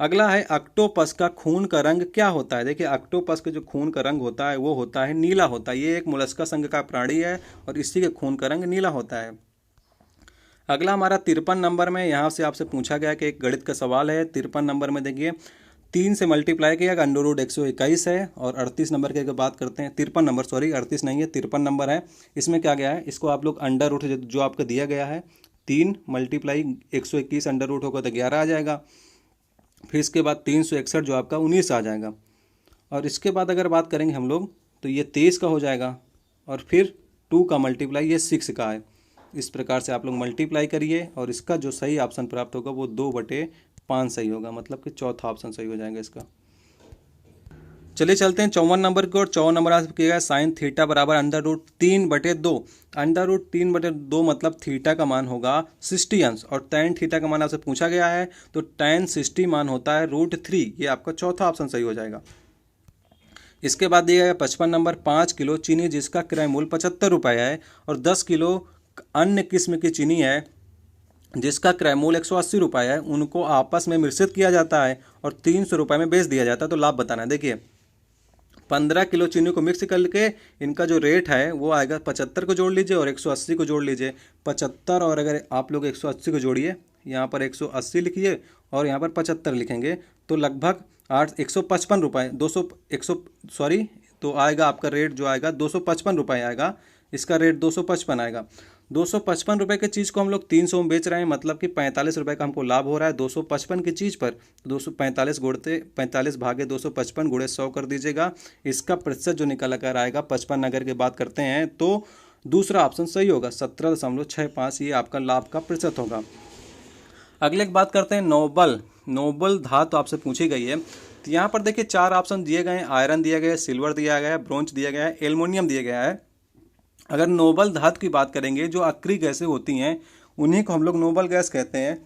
अगला है, ऑक्टोपस का खून का रंग क्या होता है? देखिए, ऑक्टोपस के जो खून का रंग होता है वो होता है नीला होता है। ये एक मोलस्का संघ का प्राणी है और इसी के खून का रंग नीला होता है। अगला हमारा 53 नंबर में, यहाँ से आपसे पूछा गया कि एक गणित का सवाल है। 53 नंबर में देखिए, 3 से मल्टीप्लाई किया गया √121 है। और 38 नंबर की अगर बात करते हैं, 53 नंबर, सॉरी 38 नहीं है 53 नंबर है। इसमें क्या गया है, इसको आप लोग अंडर रूट जो आपका दिया गया है 3 मल्टीप्लाई 121 अंडर रूट होगा तो 11 आ जाएगा। फिर इसके बाद 361 जो आपका 19 आ जाएगा। और इसके बाद अगर बात करेंगे हम लोग तो ये 23 का हो जाएगा। और फिर 2 का मल्टीप्लाई ये 6 का है। इस प्रकार से आप लोग मल्टीप्लाई करिए और इसका जो सही ऑप्शन प्राप्त होगा वो 2/5 सही होगा, मतलब कि चौथा ऑप्शन सही हो जाएगा इसका। चलिए चलते हैं 54 नंबर की ओर। 54 नंबर आपसे किया गया, साइन थीटा बराबर √3/2। √3/2 मतलब थीटा का मान होगा 60 अंश और टैन थीटा का मान आपसे पूछा गया है, तो टैन 60 मान होता है √3। ये आपका चौथा ऑप्शन सही हो जाएगा। इसके बाद दिया गया 55 नंबर, 5 किलो चीनी जिसका क्रय मूल्य 75 रुपये है और 10 किलो अन्य किस्म की चीनी है जिसका क्रय मूल्य 180 रुपये है, उनको आपस में मिश्रित किया जाता है और 300 रुपये में बेच दिया जाता है, तो लाभ बताना है। देखिए, 15 किलो चीनी को मिक्स करके इनका जो रेट है वो आएगा 75 को जोड़ लीजिए और 180 को जोड़ लीजिए। 75 और अगर आप लोग 180 को जोड़िए, यहाँ पर 180 लिखिए और यहाँ पर 75 लिखेंगे, तो लगभग 155 रुपये 100 तो आएगा आपका रेट जो आएगा 255 रुपये आएगा। इसका रेट 255 आएगा। 255 रुपये की चीज़ को हम लोग 300 में बेच रहे हैं, मतलब कि 45 रुपये का हमको लाभ हो रहा है 255 की चीज़ पर। 45 भागे 255 गुणे 100 कर दीजिएगा। इसका प्रतिशत जो निकल कर आएगा 55 अगर की बात करते हैं तो दूसरा ऑप्शन सही होगा, 17.65 ये आपका लाभ का प्रतिशत होगा। अगले की बात करते हैं, नोबल धातु आपसे पूछी गई है। तो यहाँ पर देखिए 4 ऑप्शन दिए गए हैं, आयरन दिया गया है, सिल्वर दिया गया है, ब्रोंज दिया गया है, एल्युमिनियम दिया गया है। अगर नोबल धातु की बात करेंगे, जो अक्रिय गैसें होती हैं उन्हीं को हम लोग नोबल गैस कहते हैं,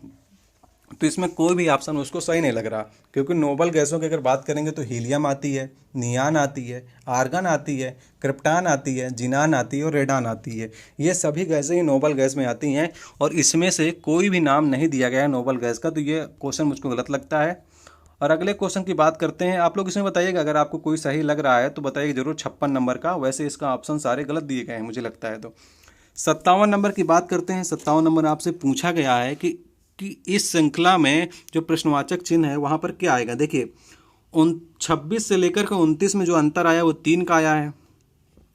तो इसमें कोई भी ऑप्शन उसको सही नहीं लग रहा, क्योंकि नोबल गैसों की अगर बात करेंगे तो हीलियम आती है, नियान आती है, आर्गन आती है, क्रिप्टान आती है, जिनान आती है और रेडान आती है। ये सभी गैसें ही नोबल गैस में आती हैं और इसमें से कोई भी नाम नहीं दिया गया है नोबल गैस का, तो ये क्वेश्चन मुझको गलत लगता है। और अगले क्वेश्चन की बात करते हैं, आप लोग इसमें बताइएगा अगर आपको कोई सही लग रहा है तो बताइएगा जरूर 56 नंबर का। वैसे इसका ऑप्शन सारे गलत दिए गए हैं मुझे लगता है। तो 57 नंबर की बात करते हैं। 57 नंबर आपसे पूछा गया है कि इस श्रृंखला में जो प्रश्नवाचक चिन्ह है वहाँ पर क्या आएगा। देखिए, 26 से लेकर के 29 में जो अंतर आया वो 3 का आया है।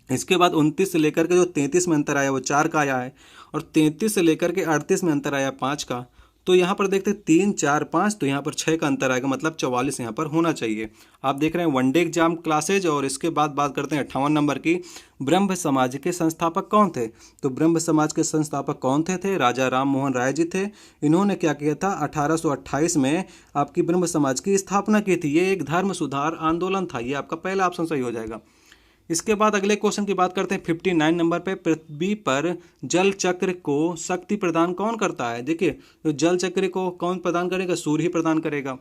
इसके बाद 29 से लेकर के जो 33 में अंतर आया वो 4 का आया है और 33 से लेकर के 38 में अंतर आया 5 का। तो यहाँ पर देखते हैं 3, 4, 5, तो यहाँ पर 6 का अंतर आएगा, मतलब 44 यहाँ पर होना चाहिए। आप देख रहे हैं वनडे एग्जाम क्लासेज। और इसके बाद बात करते हैं 58 नंबर की। ब्रह्म समाज के संस्थापक कौन थे? तो ब्रह्म समाज के संस्थापक कौन थे? राजा राम मोहन राय जी थे। इन्होंने क्या किया था, 1828 में आपकी ब्रह्म समाज की स्थापना की थी। ये एक धर्म सुधार आंदोलन था। ये आपका पहला ऑप्शन सही हो जाएगा। इसके बाद अगले क्वेश्चन की बात करते हैं 59 नंबर पे। पृथ्वी पर जल चक्र को शक्ति प्रदान कौन करता है? देखिए, तो जल चक्र को कौन प्रदान करेगा? सूर्य ही प्रदान करेगा।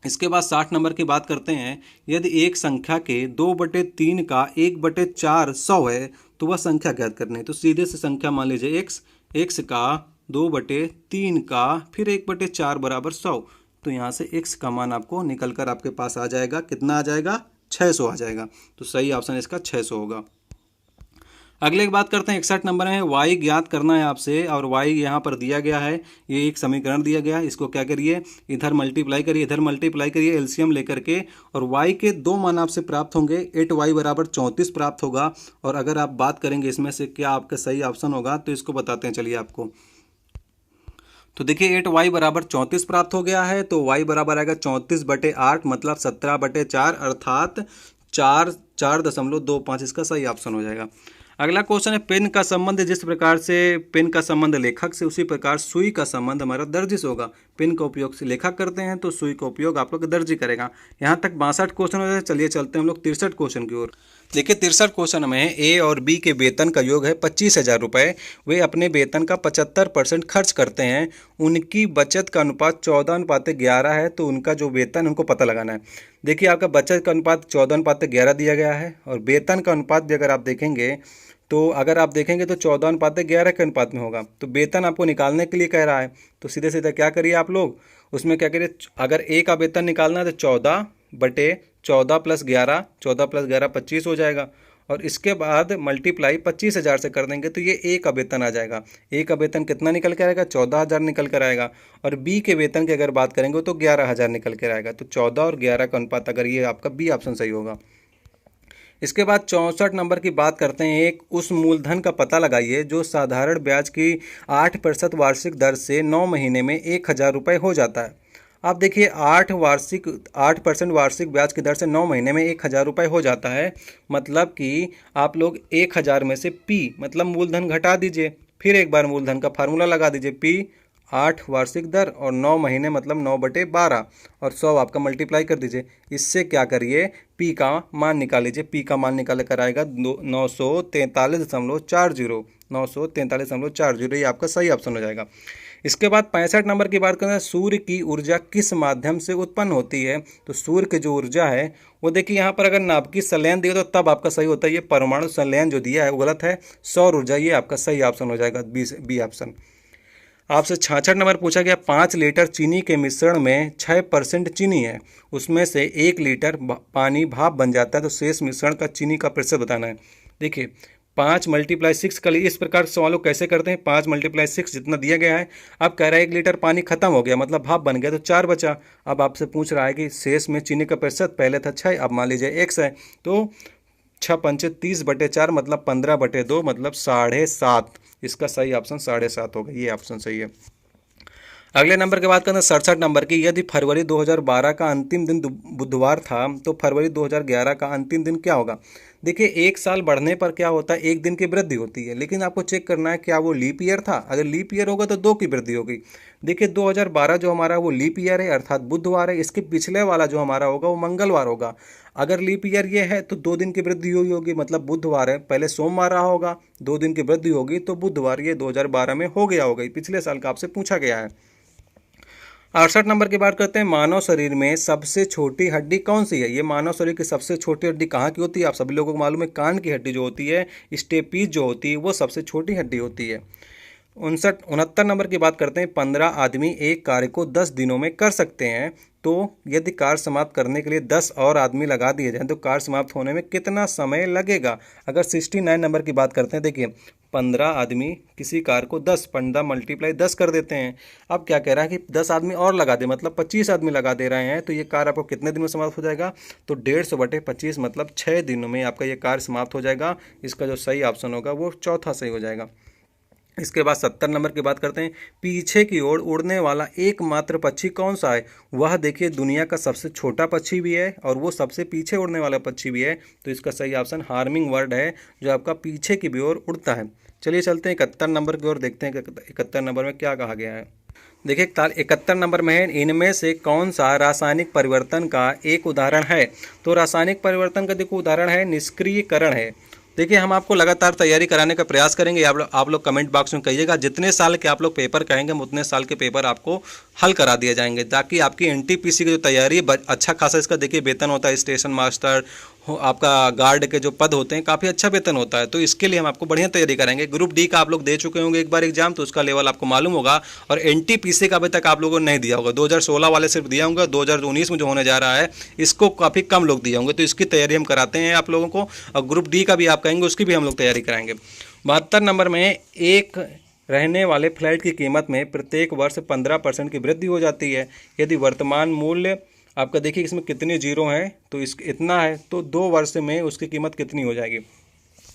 इसके बाद 60 नंबर की बात करते हैं। यदि एक संख्या के 2/3 का 1/4 100 है तो वह संख्या ज्ञात करनी है। तो सीधे से संख्या मान लीजिए x का 2/3 का फिर 1/4 बराबर 100। तो यहाँ से x का मान आपको निकल कर आपके पास आ जाएगा। कितना आ जाएगा? 600 आ जाएगा। तो सही ऑप्शन इसका 600 होगा। अगले की बात करते हैं 61 नंबर है। y ज्ञात करना है आपसे, और y यहाँ पर दिया गया है। ये एक समीकरण दिया गया है, इसको क्या करिए, इधर मल्टीप्लाई करिए, इधर मल्टीप्लाई करिए एलसीएम लेकर के, और y के 2 मान आपसे प्राप्त होंगे। 8y बराबर 34 प्राप्त होगा। और अगर आप बात करेंगे इसमें से क्या आपका सही ऑप्शन होगा, तो इसको बताते हैं चलिए आपको। तो देखिए 8y बराबर 34 प्राप्त हो गया है। तो y बराबर आएगा 34/8, मतलब 17/4, अर्थात 4.25। इसका सही ऑप्शन हो जाएगा। अगला क्वेश्चन है, पेन का संबंध जिस प्रकार से पेन का संबंध लेखक से, उसी प्रकार सुई का संबंध हमारा दर्जी से होगा। पेन का उपयोग से लेखक करते हैं तो सुई का उपयोग आप लोग दर्जी करेगा। यहाँ तक 62 क्वेश्चन हो जाए। चलिए चलते हैं हम लोग 63 क्वेश्चन की ओर। देखिए 63 क्वेश्चन में ए और बी के वेतन का योग है 25,000 रुपये। वे अपने वेतन का 75% खर्च करते हैं। उनकी बचत का अनुपात 14:11 है। तो उनका जो वेतन उनको पता लगाना है। देखिए आपका बचत का अनुपात 14:11 दिया गया है, और वेतन का अनुपात भी अगर आप देखेंगे तो 14:11 के अनुपात में होगा। तो वेतन आपको निकालने के लिए कह रहा है, तो सीधे सीधे क्या करिए आप लोग, उसमें क्या करिए, अगर ए का वेतन निकालना है तो 14/14 + 11, 14 + 11 25 हो जाएगा। और इसके बाद मल्टीप्लाई 25,000 से कर देंगे तो ये ए का वेतन आ जाएगा। ए का वेतन कितना निकल कर आएगा? 14,000 निकल कर आएगा। और बी के वेतन की अगर बात करेंगे तो 11,000 निकल कर आएगा। तो 14 और 11 का अनुपात, अगर ये आपका बी ऑप्शन सही होगा। इसके बाद 64 नंबर की बात करते हैं। एक उस मूलधन का पता लगाइए जो साधारण ब्याज की 8% वार्षिक दर से 9 महीने में 1,000 रुपये हो जाता है। आप देखिए 8% वार्षिक ब्याज की दर से 9 महीने में 1,000 रुपये हो जाता है। मतलब कि आप लोग 1,000 में से पी मतलब मूलधन घटा दीजिए, फिर एक बार मूलधन का फार्मूला लगा दीजिए। पी 8 वार्षिक दर और 9 महीने मतलब 9/12, और 100 आपका मल्टीप्लाई कर दीजिए। इससे क्या करिए, पी का मान निकाल लीजिए। पी का मान निकाल कर आएगा 943.40, 943.40। ये आपका सही ऑप्शन हो जाएगा। इसके बाद 65 नंबर की बात करें, सूर्य की ऊर्जा किस माध्यम से उत्पन्न होती है? तो सूर्य की जो ऊर्जा है वो देखिए, यहाँ पर अगर नाभिकीय संलयन दिया तो तब आपका सही होता है। ये परमाणु संलयन जो दिया है वो गलत है। सौर ऊर्जा, ये आपका सही ऑप्शन हो जाएगा, बी ऑप्शन। आपसे 66 नंबर पूछा गया, 5 लीटर चीनी के मिश्रण में 6% चीनी है, उसमें से 1 लीटर पानी भाप बन जाता है, तो शेष मिश्रण का चीनी का प्रतिशत बताना है। देखिए 5 × 6 का लिए इस प्रकार सवालों कैसे करते हैं। 5 × 6 जितना दिया गया है, अब कह रहा है 1 लीटर पानी खत्म हो गया, मतलब भाप बन गया, तो 4 बचा। अब आपसे पूछ रहा है कि शेष में चीनी का प्रतिशत, पहले था 6, अब मान लीजिए x है, तो 6×5 = 30/4 मतलब 15/2 मतलब 7.5। इसका सही ऑप्शन 7.5 होगा। ये ऑप्शन सही है। अगले नंबर की बात करते हैं 67 नंबर की। यदि फरवरी 2012 का अंतिम दिन बुधवार था तो फरवरी 2011 का अंतिम दिन क्या होगा? देखिए 1 साल बढ़ने पर क्या होता है, 1 दिन की वृद्धि होती है, लेकिन आपको चेक करना है क्या वो लीप ईयर था। अगर लीप ईयर होगा तो 2 की वृद्धि होगी। देखिए 2012 जो हमारा वो लीप ईयर है, अर्थात बुधवार है। इसके पिछले वाला जो हमारा होगा वो मंगलवार होगा। अगर लीप ईयर ये है तो 2 दिन की वृद्धि हुई होगी, मतलब बुधवार है, पहले सोमवार रहा होगा, 2 दिन की वृद्धि होगी तो बुधवार, ये 2012 में हो गया होगा। पिछले साल का आपसे पूछा गया है। 68 नंबर की बात करते हैं, मानव शरीर में सबसे छोटी हड्डी कौन सी है? ये मानव शरीर की सबसे छोटी हड्डी कहाँ की होती है? आप सभी लोगों को मालूम है, कान की हड्डी जो होती है, स्टेपीज जो होती है, वो सबसे छोटी हड्डी होती है। 69 नंबर की बात करते हैं, 15 आदमी एक कार्य को 10 दिनों में कर सकते हैं, तो यदि कार्य समाप्त करने के लिए 10 और आदमी लगा दिए जाएं तो कार्य समाप्त होने में कितना समय लगेगा? अगर 69 नंबर की बात करते हैं, देखिए 15 आदमी किसी कार्य को 15 × 10 कर देते हैं। अब क्या कह रहा है कि 10 आदमी और लगा दे, मतलब 25 आदमी लगा दे रहे हैं, तो ये कार्य आपको कितने दिन में समाप्त हो जाएगा? तो 150/25 मतलब 6 दिनों में आपका ये कार्य समाप्त हो जाएगा। इसका जो सही ऑप्शन होगा वो चौथा सही हो जाएगा। इसके बाद 70 नंबर की बात करते हैं। पीछे की ओर उड़ने वाला एकमात्र पक्षी कौन सा है? वह देखिए दुनिया का सबसे छोटा पक्षी भी है और वो सबसे पीछे उड़ने वाला पक्षी भी है। तो इसका सही ऑप्शन हार्मिंग बर्ड है, जो आपका पीछे की भी ओर उड़ता है। चलिए चलते हैं 71 नंबर की ओर, देखते हैं कि 71 नंबर में क्या कहा गया है। देखिए 71 नंबर में है, इनमें से कौन सा रासायनिक परिवर्तन का एक उदाहरण है? तो रासायनिक परिवर्तन का देखो उदाहरण है निष्क्रियकरण है। देखिए हम आपको लगातार तैयारी कराने का प्रयास करेंगे। आप लोग कमेंट बॉक्स में कहिएगा, जितने साल के आप लोग पेपर कहेंगे हम उतने साल के पेपर आपको हल करा दिए जाएंगे, ताकि आपकी एनटीपीसी की जो तैयारी है अच्छा खासा इसका देखिए वेतन होता है। स्टेशन मास्टर आपका गार्ड के जो पद होते हैं काफ़ी अच्छा वेतन होता है, तो इसके लिए हम आपको बढ़िया तैयारी कराएंगे। ग्रुप डी का आप लोग दे चुके होंगे एक बार एग्जाम, तो उसका लेवल आपको मालूम होगा। और एनटीपीसी का अभी तक आप लोगों ने नहीं दिया होगा, 2016 वाले सिर्फ दिया होगा, 2019 में जो होने जा रहा है इसको काफ़ी कम लोग दिए होंगे, तो इसकी तैयारी हम कराते हैं आप लोगों को। और ग्रुप डी का भी आप कहेंगे उसकी भी हम लोग तैयारी कराएंगे। 72 नंबर में एक रहने वाले फ्लैट की कीमत में प्रत्येक वर्ष 15% की वृद्धि हो जाती है। यदि वर्तमान मूल्य आपका देखिए इसमें कितने जीरो हैं, तो इस इतना है, तो 2 वर्ष में उसकी कीमत कितनी हो जाएगी?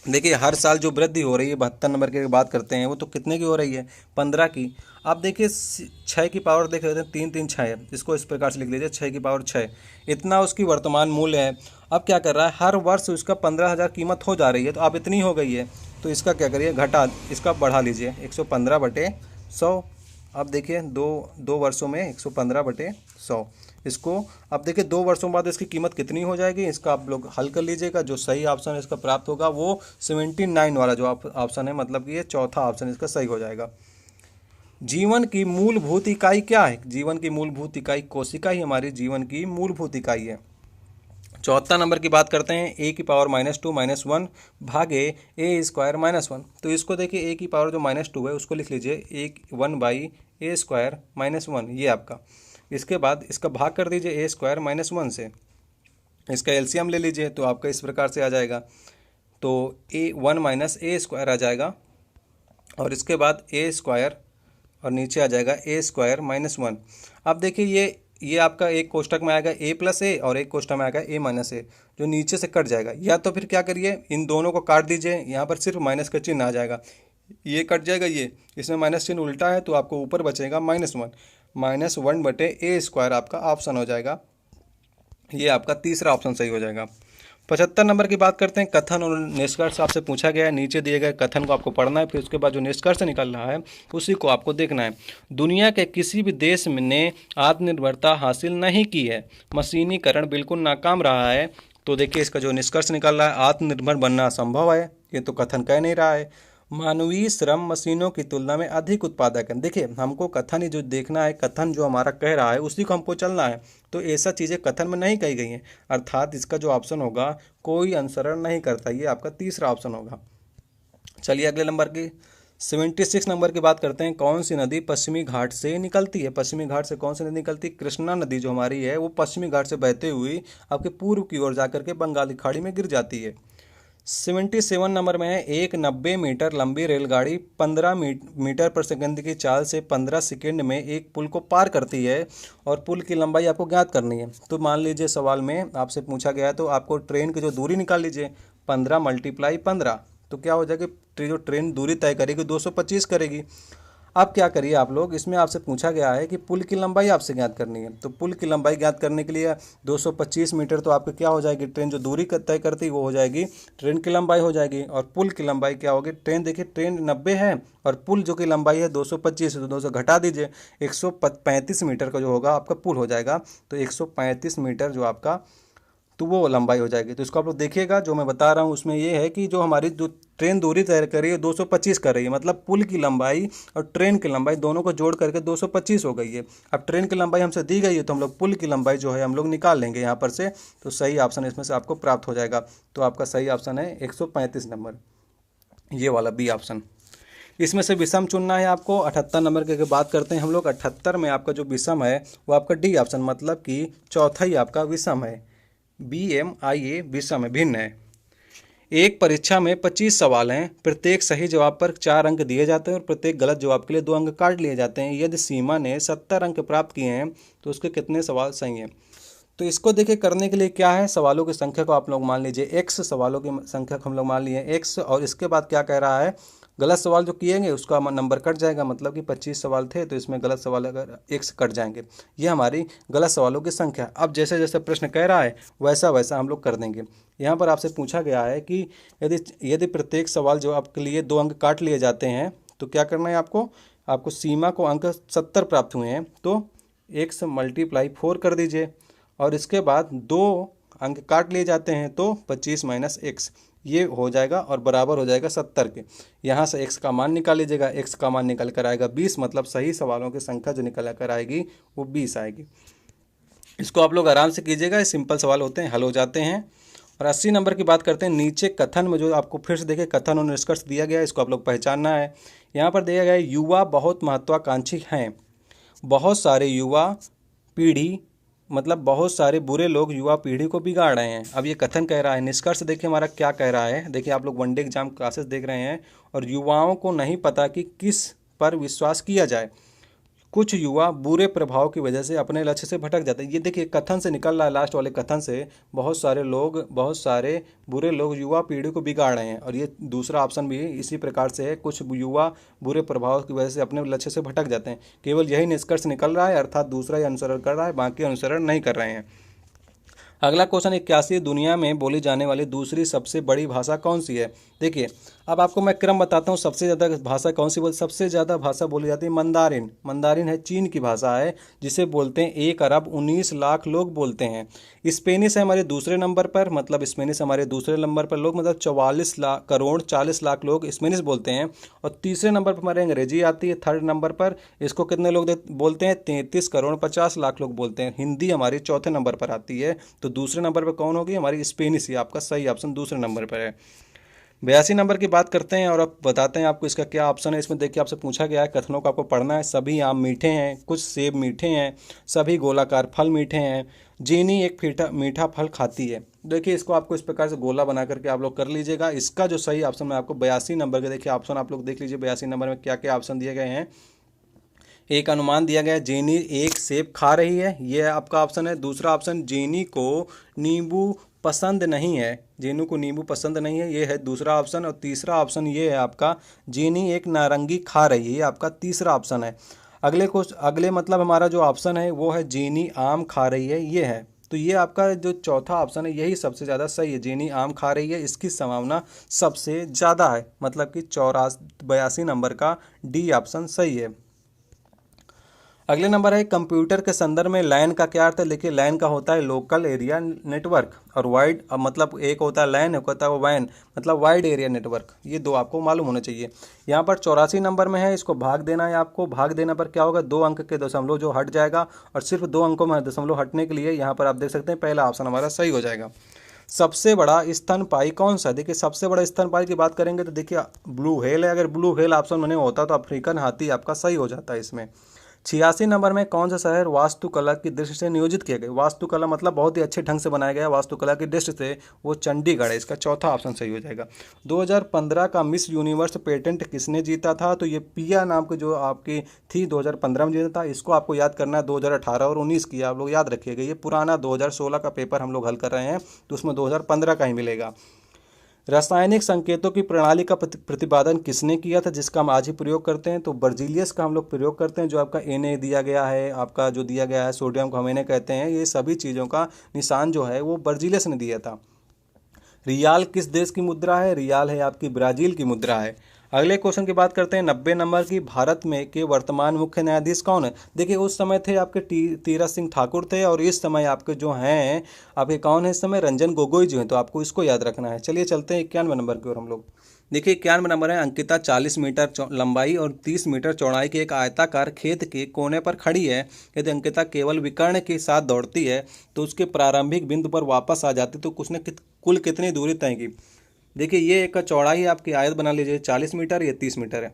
देखिए हर साल जो वृद्धि हो रही है 72 नंबर की बात करते हैं, वो तो कितने की हो रही है? 15 की। आप देखिए 6 की पावर देख लेते हैं, 3 3 6 है, इसको इस प्रकार से लिख लीजिए 6 की पावर 6, इतना उसकी वर्तमान मूल्य है। अब क्या कर रहा है, हर वर्ष उसका 15,000 कीमत हो जा रही है, तो अब इतनी हो गई है, तो इसका क्या करिए घटा, इसका बढ़ा लीजिए 115/100। अब देखिए दो वर्षों में 115/100, इसको अब देखिए 2 वर्षों बाद इसकी कीमत कितनी हो जाएगी, इसका आप लोग हल कर लीजिएगा। जो सही ऑप्शन इसका प्राप्त होगा वो 79 वाला जो ऑप्शन है, मतलब कि ये चौथा ऑप्शन इसका सही हो जाएगा। जीवन की मूलभूत इकाई क्या है? जीवन की मूलभूत इकाई कोशिका ही हमारी जीवन की मूलभूत इकाई है। 74 नंबर की बात करते हैं, ए की पावर -2 -1 भागे ए स्क्वायर -1। तो इसको देखिए ए की पावर जो -2 है उसको लिख लीजिए 1/a स्क्वायर -1, ये आपका। इसके बाद इसका भाग कर दीजिए ए स्क्वायर -1 से, इसका एलसीएम ले लीजिए, तो आपका इस प्रकार से आ जाएगा। तो a1 - a स्क्वायर आ जाएगा, और इसके बाद ए स्क्वायर और नीचे आ जाएगा ए स्क्वायर -1। अब देखिए ये आपका एक कोष्टक में आएगा a+a और एक कोष्टक में आएगा a-a, जो नीचे से कट जाएगा। या तो फिर क्या करिए, इन दोनों को काट दीजिए, यहाँ पर सिर्फ माइनस का चिन्ह आ जाएगा, ये कट जाएगा, ये इसमें माइनस चिन्ह उल्टा है, तो आपको ऊपर बचेगा -1, -1/a स्क्वायर आपका ऑप्शन हो जाएगा। ये आपका तीसरा ऑप्शन सही हो जाएगा। 75 नंबर की बात करते हैं, कथन और निष्कर्ष आपसे पूछा गया है। नीचे दिए गए कथन को आपको पढ़ना है, फिर उसके बाद जो निष्कर्ष निकल रहा है उसी को आपको देखना है। दुनिया के किसी भी देश ने आत्मनिर्भरता हासिल नहीं की है, मशीनीकरण बिल्कुल नाकाम रहा है। तो देखिए इसका जो निष्कर्ष निकल रहा है, आत्मनिर्भर बनना असंभव है, ये तो कथन कह नहीं रहा है। मानवीय श्रम मशीनों की तुलना में अधिक उत्पादक है। देखिए हमको कथन ही जो देखना है, कथन जो हमारा कह रहा है उसी को हमको चलना है, तो ऐसा चीज़ें कथन में नहीं कही गई हैं, अर्थात इसका जो ऑप्शन होगा कोई अनुसरण नहीं करता, ये आपका तीसरा ऑप्शन होगा। चलिए अगले नंबर की 76 नंबर की बात करते हैं। कौन सी नदी पश्चिमी घाट से निकलती है? पश्चिमी घाट से कौन सी नदी निकलती है? कृष्णा नदी जो हमारी है वो पश्चिमी घाट से बहते हुई आपके पूर्व की ओर जाकर के बंगाल की खाड़ी में गिर जाती है। 77 नंबर में है, एक 90 मीटर लंबी रेलगाड़ी 15 मीटर पर सेकंड की चाल से 15 सेकंड में एक पुल को पार करती है, और पुल की लंबाई आपको ज्ञात करनी है। तो मान लीजिए सवाल में आपसे पूछा गया है, तो आपको ट्रेन की जो दूरी निकाल लीजिए, 15 × 15, तो क्या हो जाएगी, जो ट्रेन दूरी तय करेगी 225 करेगी। अब क्या करिए आप लोग, इसमें आपसे पूछा गया है कि पुल की लंबाई आपसे ज्ञात करनी है, तो पुल की लंबाई ज्ञात करने के लिए 225 मीटर तो आपकी क्या हो जाएगी, ट्रेन जो दूरी तय करती वो हो जाएगी ट्रेन की लंबाई हो जाएगी, और पुल की लंबाई क्या होगी, ट्रेन देखिए ट्रेन 90 है और पुल जो की लंबाई है 225 है, तो 200 घटा दीजिए, 135 मीटर का जो होगा आपका पुल हो जाएगा। तो 135 मीटर जो आपका तो वो लंबाई हो जाएगी। तो इसको आप लोग देखिएगा, जो मैं बता रहा हूँ उसमें ये है कि जो हमारी जो ट्रेन दूरी तय कर रही है 225 कर रही है, मतलब पुल की लंबाई और ट्रेन की लंबाई दोनों को जोड़ करके 225 हो गई है। अब ट्रेन की लंबाई हमसे दी गई है, तो हम लोग पुल की लंबाई जो है हम लोग निकाल लेंगे यहाँ पर से, तो सही ऑप्शन इसमें से आपको प्राप्त हो जाएगा। तो आपका सही ऑप्शन है 135 नंबर, ये वाला बी ऑप्शन। इसमें से विषम चुनना है आपको। 78 नंबर की बात करते हैं हम लोग, 78 में आपका जो विषम है वो आपका डी ऑप्शन, मतलब कि चौथा ही आपका विषम है, BMIA विषम है, भिन्न है। एक परीक्षा में 25 सवाल हैं, प्रत्येक सही जवाब पर 4 अंक दिए जाते हैं और प्रत्येक गलत जवाब के लिए 2 अंक काट लिए जाते हैं। यदि सीमा ने 70 अंक प्राप्त किए हैं तो उसके कितने सवाल सही हैं? तो इसको देखिए करने के लिए क्या है, सवालों की संख्या को आप लोग मान लीजिए x, सवालों की संख्या को हम लोग मान लिए x, और इसके बाद क्या कह रहा है, गलत सवाल जो किएंगे उसका नंबर कट जाएगा, मतलब कि 25 सवाल थे तो इसमें गलत सवाल अगर एक से कट जाएंगे। ये हमारी गलत सवालों की संख्या। अब जैसे जैसे प्रश्न कह रहा है वैसा वैसा हम लोग कर देंगे। यहाँ पर आपसे पूछा गया है कि यदि यदि प्रत्येक सवाल जो आपके लिए 2 अंक काट लिए जाते हैं तो क्या करना है आपको सीमा को अंक 70 प्राप्त हुए हैं तो x × 4 कर दीजिए, और इसके बाद 2 अंक काट लिए जाते हैं तो 25 - x ये हो जाएगा और बराबर हो जाएगा 70 के। यहाँ से x का मान निकाल लीजिएगा, x का मान निकल कर आएगा 20, मतलब सही सवालों की संख्या जो निकल कर आएगी वो 20 आएगी। इसको आप लोग आराम से कीजिएगा, सिंपल सवाल होते हैं, हल हो जाते हैं। और 80 नंबर की बात करते हैं। नीचे कथन में जो आपको फिर से देखिए कथन और निष्कर्ष दिया गया है, इसको आप लोग पहचानना है। यहाँ पर दिया गया है युवा बहुत महत्वाकांक्षी हैं, बहुत सारे युवा पीढ़ी मतलब बहुत सारे बुरे लोग युवा पीढ़ी को बिगाड़ रहे हैं। अब ये कथन कह रहा है। निष्कर्ष देखिए हमारा क्या कह रहा है। देखिए आप लोग वनडे एग्जाम क्लासेस देख रहे हैं और युवाओं को नहीं पता कि किस पर विश्वास किया जाए। कुछ युवा बुरे प्रभाव की वजह से अपने लक्ष्य से भटक जाते हैं। ये देखिए कथन से निकल रहा है, लास्ट वाले कथन से, बहुत सारे बुरे लोग युवा पीढ़ी को बिगाड़ रहे हैं। और ये दूसरा ऑप्शन भी इसी प्रकार से है, कुछ युवा बुरे प्रभाव की वजह से अपने लक्ष्य से भटक जाते हैं। केवल यही निष्कर्ष निकल रहा है, अर्थात दूसरा ही अनुसरण कर रहा है, बाकी अनुसरण नहीं कर रहे हैं। अगला क्वेश्चन 81, दुनिया में बोली जाने वाली दूसरी सबसे बड़ी भाषा कौन सी है। देखिए अब आपको मैं क्रम बताता हूँ, सबसे ज़्यादा भाषा कौन सी सबसे ज़्यादा भाषा बोली जाती है मंदारिन। मंदारिन है चीन की भाषा है, जिसे बोलते हैं 1 अरब 19 लाख लोग बोलते हैं। स्पेनिश है हमारे दूसरे नंबर पर, मतलब स्पेनिश हमारे दूसरे नंबर पर लोग, मतलब 44 करोड़ 40 लाख लोग स्पेनिश बोलते हैं। और तीसरे नंबर पर हमारे अंग्रेजी आती है, थर्ड नंबर पर। इसको कितने लोग बोलते हैं, 33 करोड़ 50 लाख लोग बोलते हैं। हिंदी हमारी चौथे नंबर पर आती है, तो दूसरे नंबर पर कौन होगी, हमारी स्पेनिश ही। आपका सही ऑप्शन दूसरे नंबर पर है। 82 नंबर की बात करते हैं और अब बताते हैं आपको इसका क्या ऑप्शन है। इसमें देखिए आपसे पूछा गया है, कथनों को आपको पढ़ना है। सभी आम मीठे हैं, कुछ सेब मीठे हैं, सभी गोलाकार फल मीठे हैं, जीनी एक मीठा फल खाती है। देखिए इसको आपको इस प्रकार से गोला बना करके आप लोग कर लीजिएगा। इसका जो सही ऑप्शन मैं आपको 82 नंबर के, देखिए ऑप्शन आप लोग देख लीजिए 82 नंबर में क्या क्या ऑप्शन दिए गए हैं। एक अनुमान दिया गया है जेनी एक सेब खा रही है, ये आपका ऑप्शन है। दूसरा ऑप्शन जेनी को नींबू पसंद नहीं है, जेनू को नींबू पसंद नहीं है, ये है दूसरा ऑप्शन। और तीसरा ऑप्शन ये है आपका जेनी एक नारंगी खा रही है, ये आपका तीसरा ऑप्शन है। अगले मतलब हमारा जो ऑप्शन है वो है जेनी आम खा रही है, ये है। तो ये आपका जो चौथा ऑप्शन है यही सबसे ज़्यादा सही है, जेनी आम खा रही है, इसकी संभावना सबसे ज़्यादा है, मतलब कि 82 नंबर का डी ऑप्शन सही है। अगले नंबर है कंप्यूटर के संदर्भ में लैन का क्या अर्थ है। देखिए लैन का होता है लोकल एरिया नेटवर्क, और वाइड मतलब एक होता है लैन, एक होता है वैन, मतलब वाइड एरिया नेटवर्क। ये दो आपको मालूम होने चाहिए। यहाँ पर 84 नंबर में है, इसको भाग देना है आपको। भाग देना पर क्या होगा, 2 अंक के दशमलव जो हट जाएगा, और सिर्फ 2 अंकों में दशमलव हटने के लिए यहाँ पर आप देख सकते हैं पहला ऑप्शन हमारा सही हो जाएगा। सबसे बड़ा स्तनपायी कौन सा है। देखिए सबसे बड़ा स्तनपायी की बात करेंगे तो देखिए ब्लू व्हेल है। अगर ब्लू व्हेल ऑप्शन में नहीं होता तो अफ्रीकन हाथी आपका सही हो जाता है इसमें। 86 नंबर में कौन सा शहर वास्तुकला की दृष्टि से नियोजित किया गया। वास्तुकला मतलब बहुत ही अच्छे ढंग से बनाया गया वास्तुकला की दृष्टि से, वो चंडीगढ़ है। इसका चौथा ऑप्शन सही हो जाएगा। 2015 का मिस यूनिवर्स पेटेंट किसने जीता था। तो ये पिया नाम की जो आपकी थी 2015 में जीता था। इसको आपको याद करना है, 2018 और 19 की आप लोग याद रखिएगा। ये पुराना 2016 का पेपर हम लोग हल कर रहे हैं तो उसमें 2015 का ही मिलेगा। रासायनिक संकेतों की प्रणाली का प्रतिपादन किसने किया था, जिसका हम आज ही प्रयोग करते हैं। तो बर्जीलियस का हम लोग प्रयोग करते हैं। जो आपका Na दिया गया है, आपका जो दिया गया है सोडियम को हम Na कहते हैं, ये सभी चीज़ों का निशान जो है वो बर्जीलियस ने दिया था। रियाल किस देश की मुद्रा है। रियाल है आपकी ब्राज़ील की मुद्रा है। अगले क्वेश्चन की बात करते हैं 90 नंबर की। भारत में के वर्तमान मुख्य न्यायाधीश कौन है। देखिए उस समय थे आपके तीरथ सिंह ठाकुर थे, और इस समय आपके जो हैं आपके कौन है इस समय, रंजन गोगोई जो हैं। तो आपको इसको याद रखना है। चलिए चलते हैं 91 नंबर की ओर हम लोग। देखिए 91 नंबर है। अंकिता 40 मीटर लंबाई और 30 मीटर चौड़ाई के एक आयताकार खेत के कोने पर खड़ी है। यदि अंकिता केवल विकर्ण के साथ दौड़ती है तो उसके प्रारंभिक बिंदु पर वापस आ जाती तो उसने कुल कितनी दूरी तय की। देखिए ये एक चौड़ाई आपकी आयत बना लीजिए, 40 मीटर, ये 30 मीटर है।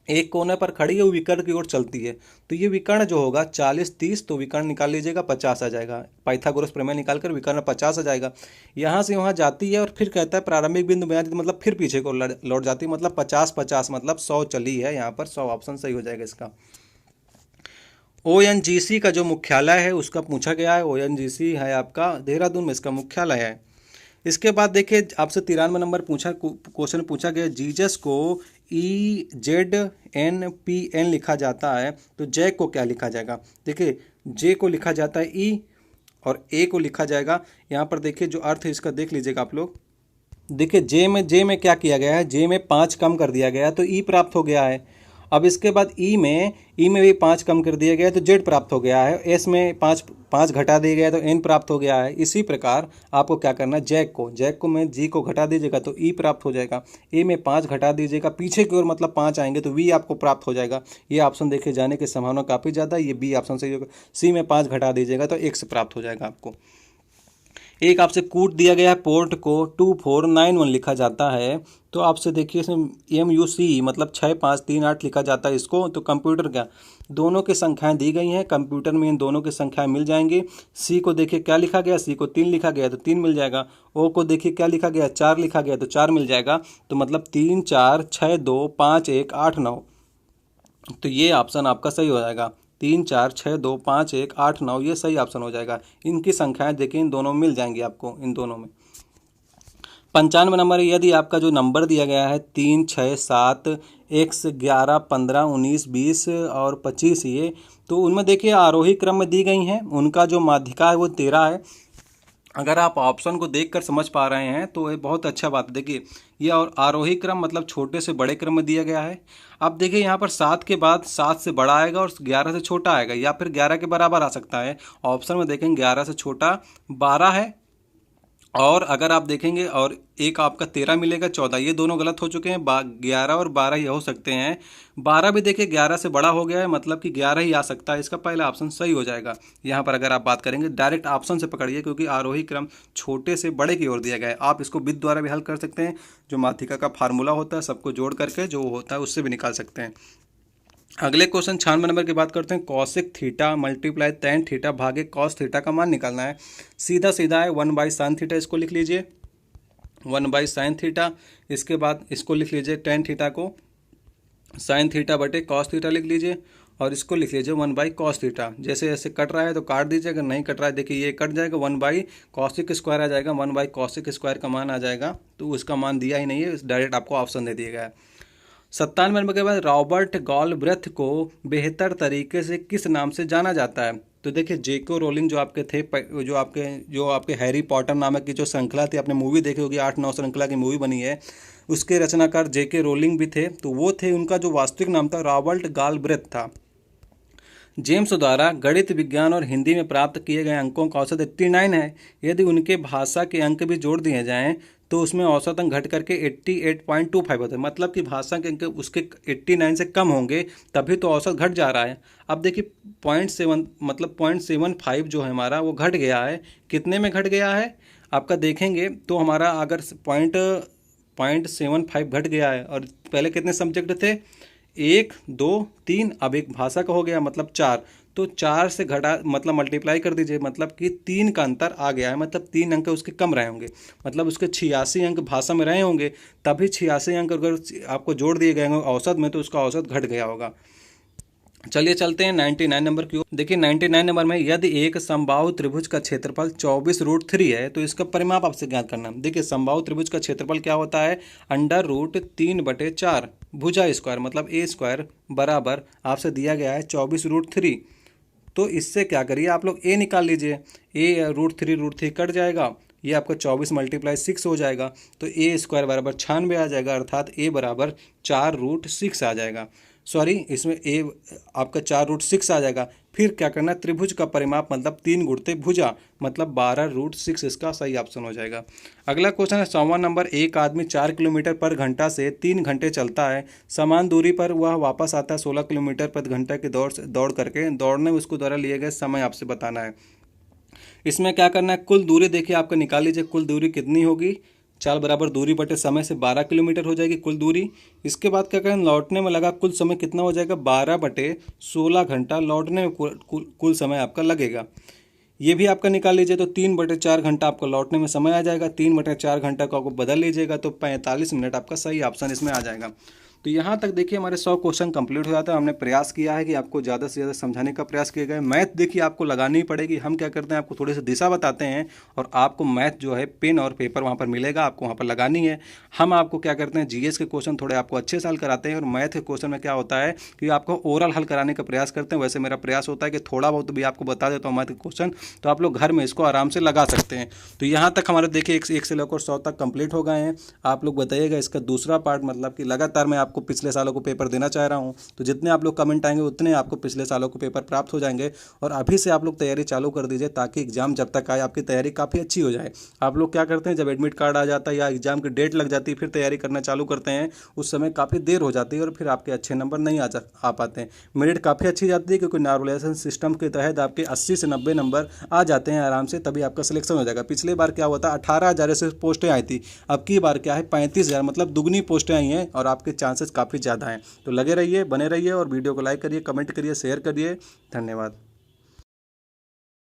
एक कोने पर खड़ी है, वो विकर्ण की ओर चलती है, तो ये विकर्ण जो होगा 40 30, तो विकर्ण निकाल लीजिएगा 50 आ जाएगा। पाइथागोरस प्रमेय निकाल कर विकर्ण 50 आ जाएगा। यहाँ से वहाँ जाती है और फिर कहता है प्रारंभिक बिंदु में आती है, मतलब फिर पीछे को लौट जाती है, मतलब 50 50 मतलब 100 चली है। यहाँ पर 100 ऑप्शन सही हो जाएगा इसका। ONGC का जो मुख्यालय है उसका पूछा गया है। ONGC है आपका देहरादून में इसका मुख्यालय है। इसके बाद देखिए आपसे 93 नंबर क्वेश्चन पूछा गया, जीसस को EZNPN लिखा जाता है तो जैक को क्या लिखा जाएगा? देखिए जे को लिखा जाता है ई और ए को लिखा जाएगा, यहाँ पर देखिए जो अर्थ है इसका देख लीजिएगा आप लोग। देखिए जे में क्या किया गया है, जे में 5 कम कर दिया गया है तो ई प्राप्त हो गया है। अब इसके बाद ई में भी 5 कम कर दिया गया है तो जेड प्राप्त हो गया है। एस में 5 घटा दिया गया है तो एन प्राप्त हो गया है। इसी प्रकार आपको क्या करना है, जैक को में जी को घटा दीजिएगा तो ई प्राप्त हो जाएगा। ए में 5 घटा दीजिएगा पीछे की ओर मतलब 5 आएंगे तो वी आपको प्राप्त हो जाएगा। ये ऑप्शन देखे जाने की संभावना काफ़ी ज़्यादा, ये बी ऑप्शन सही होगा। सी में 5 घटा दीजिएगा तो एक्स प्राप्त हो जाएगा आपको। एक आपसे कूट दिया गया है, पोर्ट को 2491 लिखा जाता है तो आपसे देखिए इसमें MUC मतलब 6538 लिखा जाता है इसको। तो कंप्यूटर क्या, दोनों की संख्याएं दी गई हैं, कंप्यूटर में इन दोनों की संख्याएं मिल जाएंगी। सी को देखिए क्या लिखा गया, सी को 3 लिखा गया तो 3 मिल जाएगा। ओ को देखिए क्या लिखा गया, 4 लिखा गया तो 4 मिल जाएगा। तो मतलब 3 4 6 2 5 1 8 9, तो ये ऑप्शन आपका सही हो जाएगा। 3 4 6 2 5 1 8 9 ये सही ऑप्शन हो जाएगा। इनकी संख्याएं देखिए इन दोनों में मिल जाएंगी आपको, इन दोनों में। 95 नंबर है, यदि आपका जो नंबर दिया गया है 3 6 7 x 11 15 19 20 और 25 ये, तो उनमें देखिए आरोही क्रम में दी गई हैं, उनका जो माध्यिका है वो 13 है। अगर आप ऑप्शन को देखकर समझ पा रहे हैं तो ये बहुत अच्छा बात है। देखिए ये और आरोही क्रम मतलब छोटे से बड़े क्रम में दिया गया है। अब देखिए यहाँ पर 7 के बाद 7 से बड़ा आएगा और 11 से छोटा आएगा या फिर 11 के बराबर आ सकता है। ऑप्शन में देखेंगे 11 से छोटा 12 है, और अगर आप देखेंगे और एक आपका 13 मिलेगा 14, ये दोनों गलत हो चुके हैं। 11 और 12 ही हो सकते हैं। 12 भी देखिए 11 से बड़ा हो गया है मतलब कि 11 ही आ सकता है, इसका पहला ऑप्शन सही हो जाएगा। यहाँ पर अगर आप बात करेंगे डायरेक्ट ऑप्शन से पकड़िए क्योंकि आरोही क्रम छोटे से बड़े की ओर दिया गया है। आप इसको विद द्वारा भी हल कर सकते हैं, जो माध्यिका का फार्मूला होता है सबको जोड़ करके जो होता है उससे भी निकाल सकते हैं। अगले क्वेश्चन 96 नंबर की बात करते हैं। Cosec theta multiply tan theta भागे कॉस थीटा का मान निकालना है। सीधा सीधा है, 1/sin थीटा इसको लिख लीजिए, 1/sin थीटा। इसके बाद इसको लिख लीजिए टेन थीटा को sin थीटा बटे कॉस थीटा लिख लीजिए, और इसको लिख लीजिए 1/cos थीटा। जैसे जैसे कट रहा है तो काट दीजिए, अगर नहीं कट रहा है देखिए ये कट जाएगा, 1/cosic स्क्वायर आ जाएगा, 1/cosic स्क्वायर का मान आ जाएगा। तो उसका मान दिया ही नहीं है, डायरेक्ट आपको ऑप्शन दे दिया गया है। 97 नंबर के बाद रॉबर्ट गॉलब्रेथ को बेहतर तरीके से किस नाम से जाना जाता है? तो देखिए जेको रोलिंग जो आपके थे, जो आपके हैरी पॉटर नामक की जो श्रृंखला थी, आपने मूवी देखी होगी, 8-9 श्रृंखला की मूवी बनी है, उसके रचनाकार जेके रोलिंग भी थे। तो वो थे, उनका जो वास्तविक नाम था रॉबर्ट गॉलब्रेथ था। जेम्स द्वारा गणित विज्ञान और हिंदी में प्राप्त किए गए अंकों का औसत 89 है। यदि उनके भाषा के अंक भी जोड़ दिए जाएं तो उसमें औसत अंक घट करके 88.25 होते हैं। मतलब कि भाषा के अंक उसके 89 से कम होंगे तभी तो औसत घट जा रहा है। अब देखिए 0.7 मतलब 0.75 जो है हमारा वो घट गया है। कितने में घट गया है आपका देखेंगे तो हमारा अगर 0.75 घट गया है, और पहले कितने सब्जेक्ट थे, 1 2 3, अब एक भाषा का हो गया मतलब 4, तो 4 से घटा मतलब मल्टीप्लाई कर दीजिए, मतलब कि 3 का अंतर आ गया है, मतलब 3 अंक उसके कम रहे होंगे, मतलब उसके 86 अंक भाषा में रहे होंगे, तभी 86 अंक अगर आपको जोड़ दिए गए होंगे औसत में तो उसका औसत घट गया होगा। चलिए चलते हैं 99 नंबर की ओर। देखिए 99 नंबर में यदि एक समबाहु त्रिभुज का क्षेत्रफल 24√3 है तो इसका परिमाप आपसे ज्ञात करना। देखिए समबाहु त्रिभुज का क्षेत्रफल क्या होता है, √3/4 भुजा स्क्वायर मतलब ए स्क्वायर बराबर आपसे दिया गया है 24√3। तो इससे क्या करिए आप लोग ए निकाल लीजिए, ए √3 कट जाएगा, ये आपका 24 × 6 हो जाएगा, तो ए स्क्वायर बराबर 96 आ जाएगा, अर्थात ए बराबर 4√6 आ जाएगा। सॉरी, इसमें ए आपका 4√6 आ जाएगा। फिर क्या करना, त्रिभुज का परिमाप मतलब 3 गुणित भुजा मतलब 12√6 इसका सही ऑप्शन हो जाएगा। अगला क्वेश्चन है 100वां नंबर। एक आदमी 4 किलोमीटर पर घंटा से 3 घंटे चलता है, समान दूरी पर वह वापस आता है 16 किलोमीटर पर घंटा की दौड़ करके। दौड़ने में उसको द्वारा लिए गए समय आपसे बताना है। इसमें क्या करना है, कुल दूरी देखिए आपका निकाल लीजिए, कुल दूरी कितनी होगी, 4 बराबर दूरी बटे समय से 12 किलोमीटर हो जाएगी कुल दूरी। इसके बाद क्या करें, लौटने में लगा कुल समय कितना हो जाएगा, 12/16 घंटा लौटने में कुल समय आपका लगेगा। ये भी आपका निकाल लीजिए, तो 3/4 घंटा आपका लौटने में समय आ जाएगा। 3/4 घंटा को आपको बदल लीजिएगा तो 45 मिनट आपका सही ऑप्शन इसमें आ जाएगा। तो यहाँ तक देखिए हमारे 100 क्वेश्चन कंप्लीट हो जाता है। हमने प्रयास किया है कि आपको ज़्यादा से ज़्यादा समझाने का प्रयास किया गया। मैथ देखिए आपको लगानी ही पड़ेगी। हम क्या करते हैं, आपको थोड़ी सी दिशा बताते हैं और आपको मैथ जो है पेन और पेपर वहाँ पर मिलेगा, आपको वहाँ पर लगानी है। हम आपको क्या करते हैं, जीएस के क्वेश्चन थोड़े आपको अच्छे से हल कराते हैं और मैथ के क्वेश्चन में क्या होता है कि आपको ओरल हल कराने का प्रयास करते हैं। वैसे मेरा प्रयास होता है कि थोड़ा बहुत भी आपको बता देता हूँ मैथ के क्वेश्चन, तो आप लोग घर में इसको आराम से लगा सकते हैं। तो यहाँ तक हमारे देखिए एक से लेकर 100 तक कंप्लीट हो गए हैं। आप लोग बताइएगा इसका दूसरा पार्ट, मतलब कि लगातार मैं आपको पिछले सालों को पेपर देना चाह रहा हूँ, तो जितने आप लोग कमेंट आएंगे उतने आपको पिछले सालों को पेपर प्राप्त हो जाएंगे। और अभी से आप लोग तैयारी चालू कर दीजिए ताकि एग्जाम जब तक आए आपकी तैयारी काफ़ी अच्छी हो जाए। आप लोग क्या करते हैं, जब एडमिट कार्ड आ जाता है या एग्जाम की डेट लग जाती है फिर तैयारी करना चालू करते हैं, उस समय काफ़ी देर हो जाती है और फिर आपके अच्छे नंबर नहीं आ पाते हैं। मेरिट काफ़ी अच्छी जाती है क्योंकि नॉर्मलाइजेशन सिस्टम के तहत आपके 80 से 90 नंबर आ जाते हैं आराम से, तभी आपका सिलेक्शन हो जाएगा। पिछले बार क्या हुआ था, 18,000 से पोस्टें आई थी, अब की बार क्या है 35,000, मतलब दुगनी पोस्टें आई हैं और आपके चांसेस काफ़ी ज़्यादा हैं। तो लगे रहिए, बने रहिए और वीडियो को लाइक करिए, कमेंट करिए, शेयर करिए। धन्यवाद।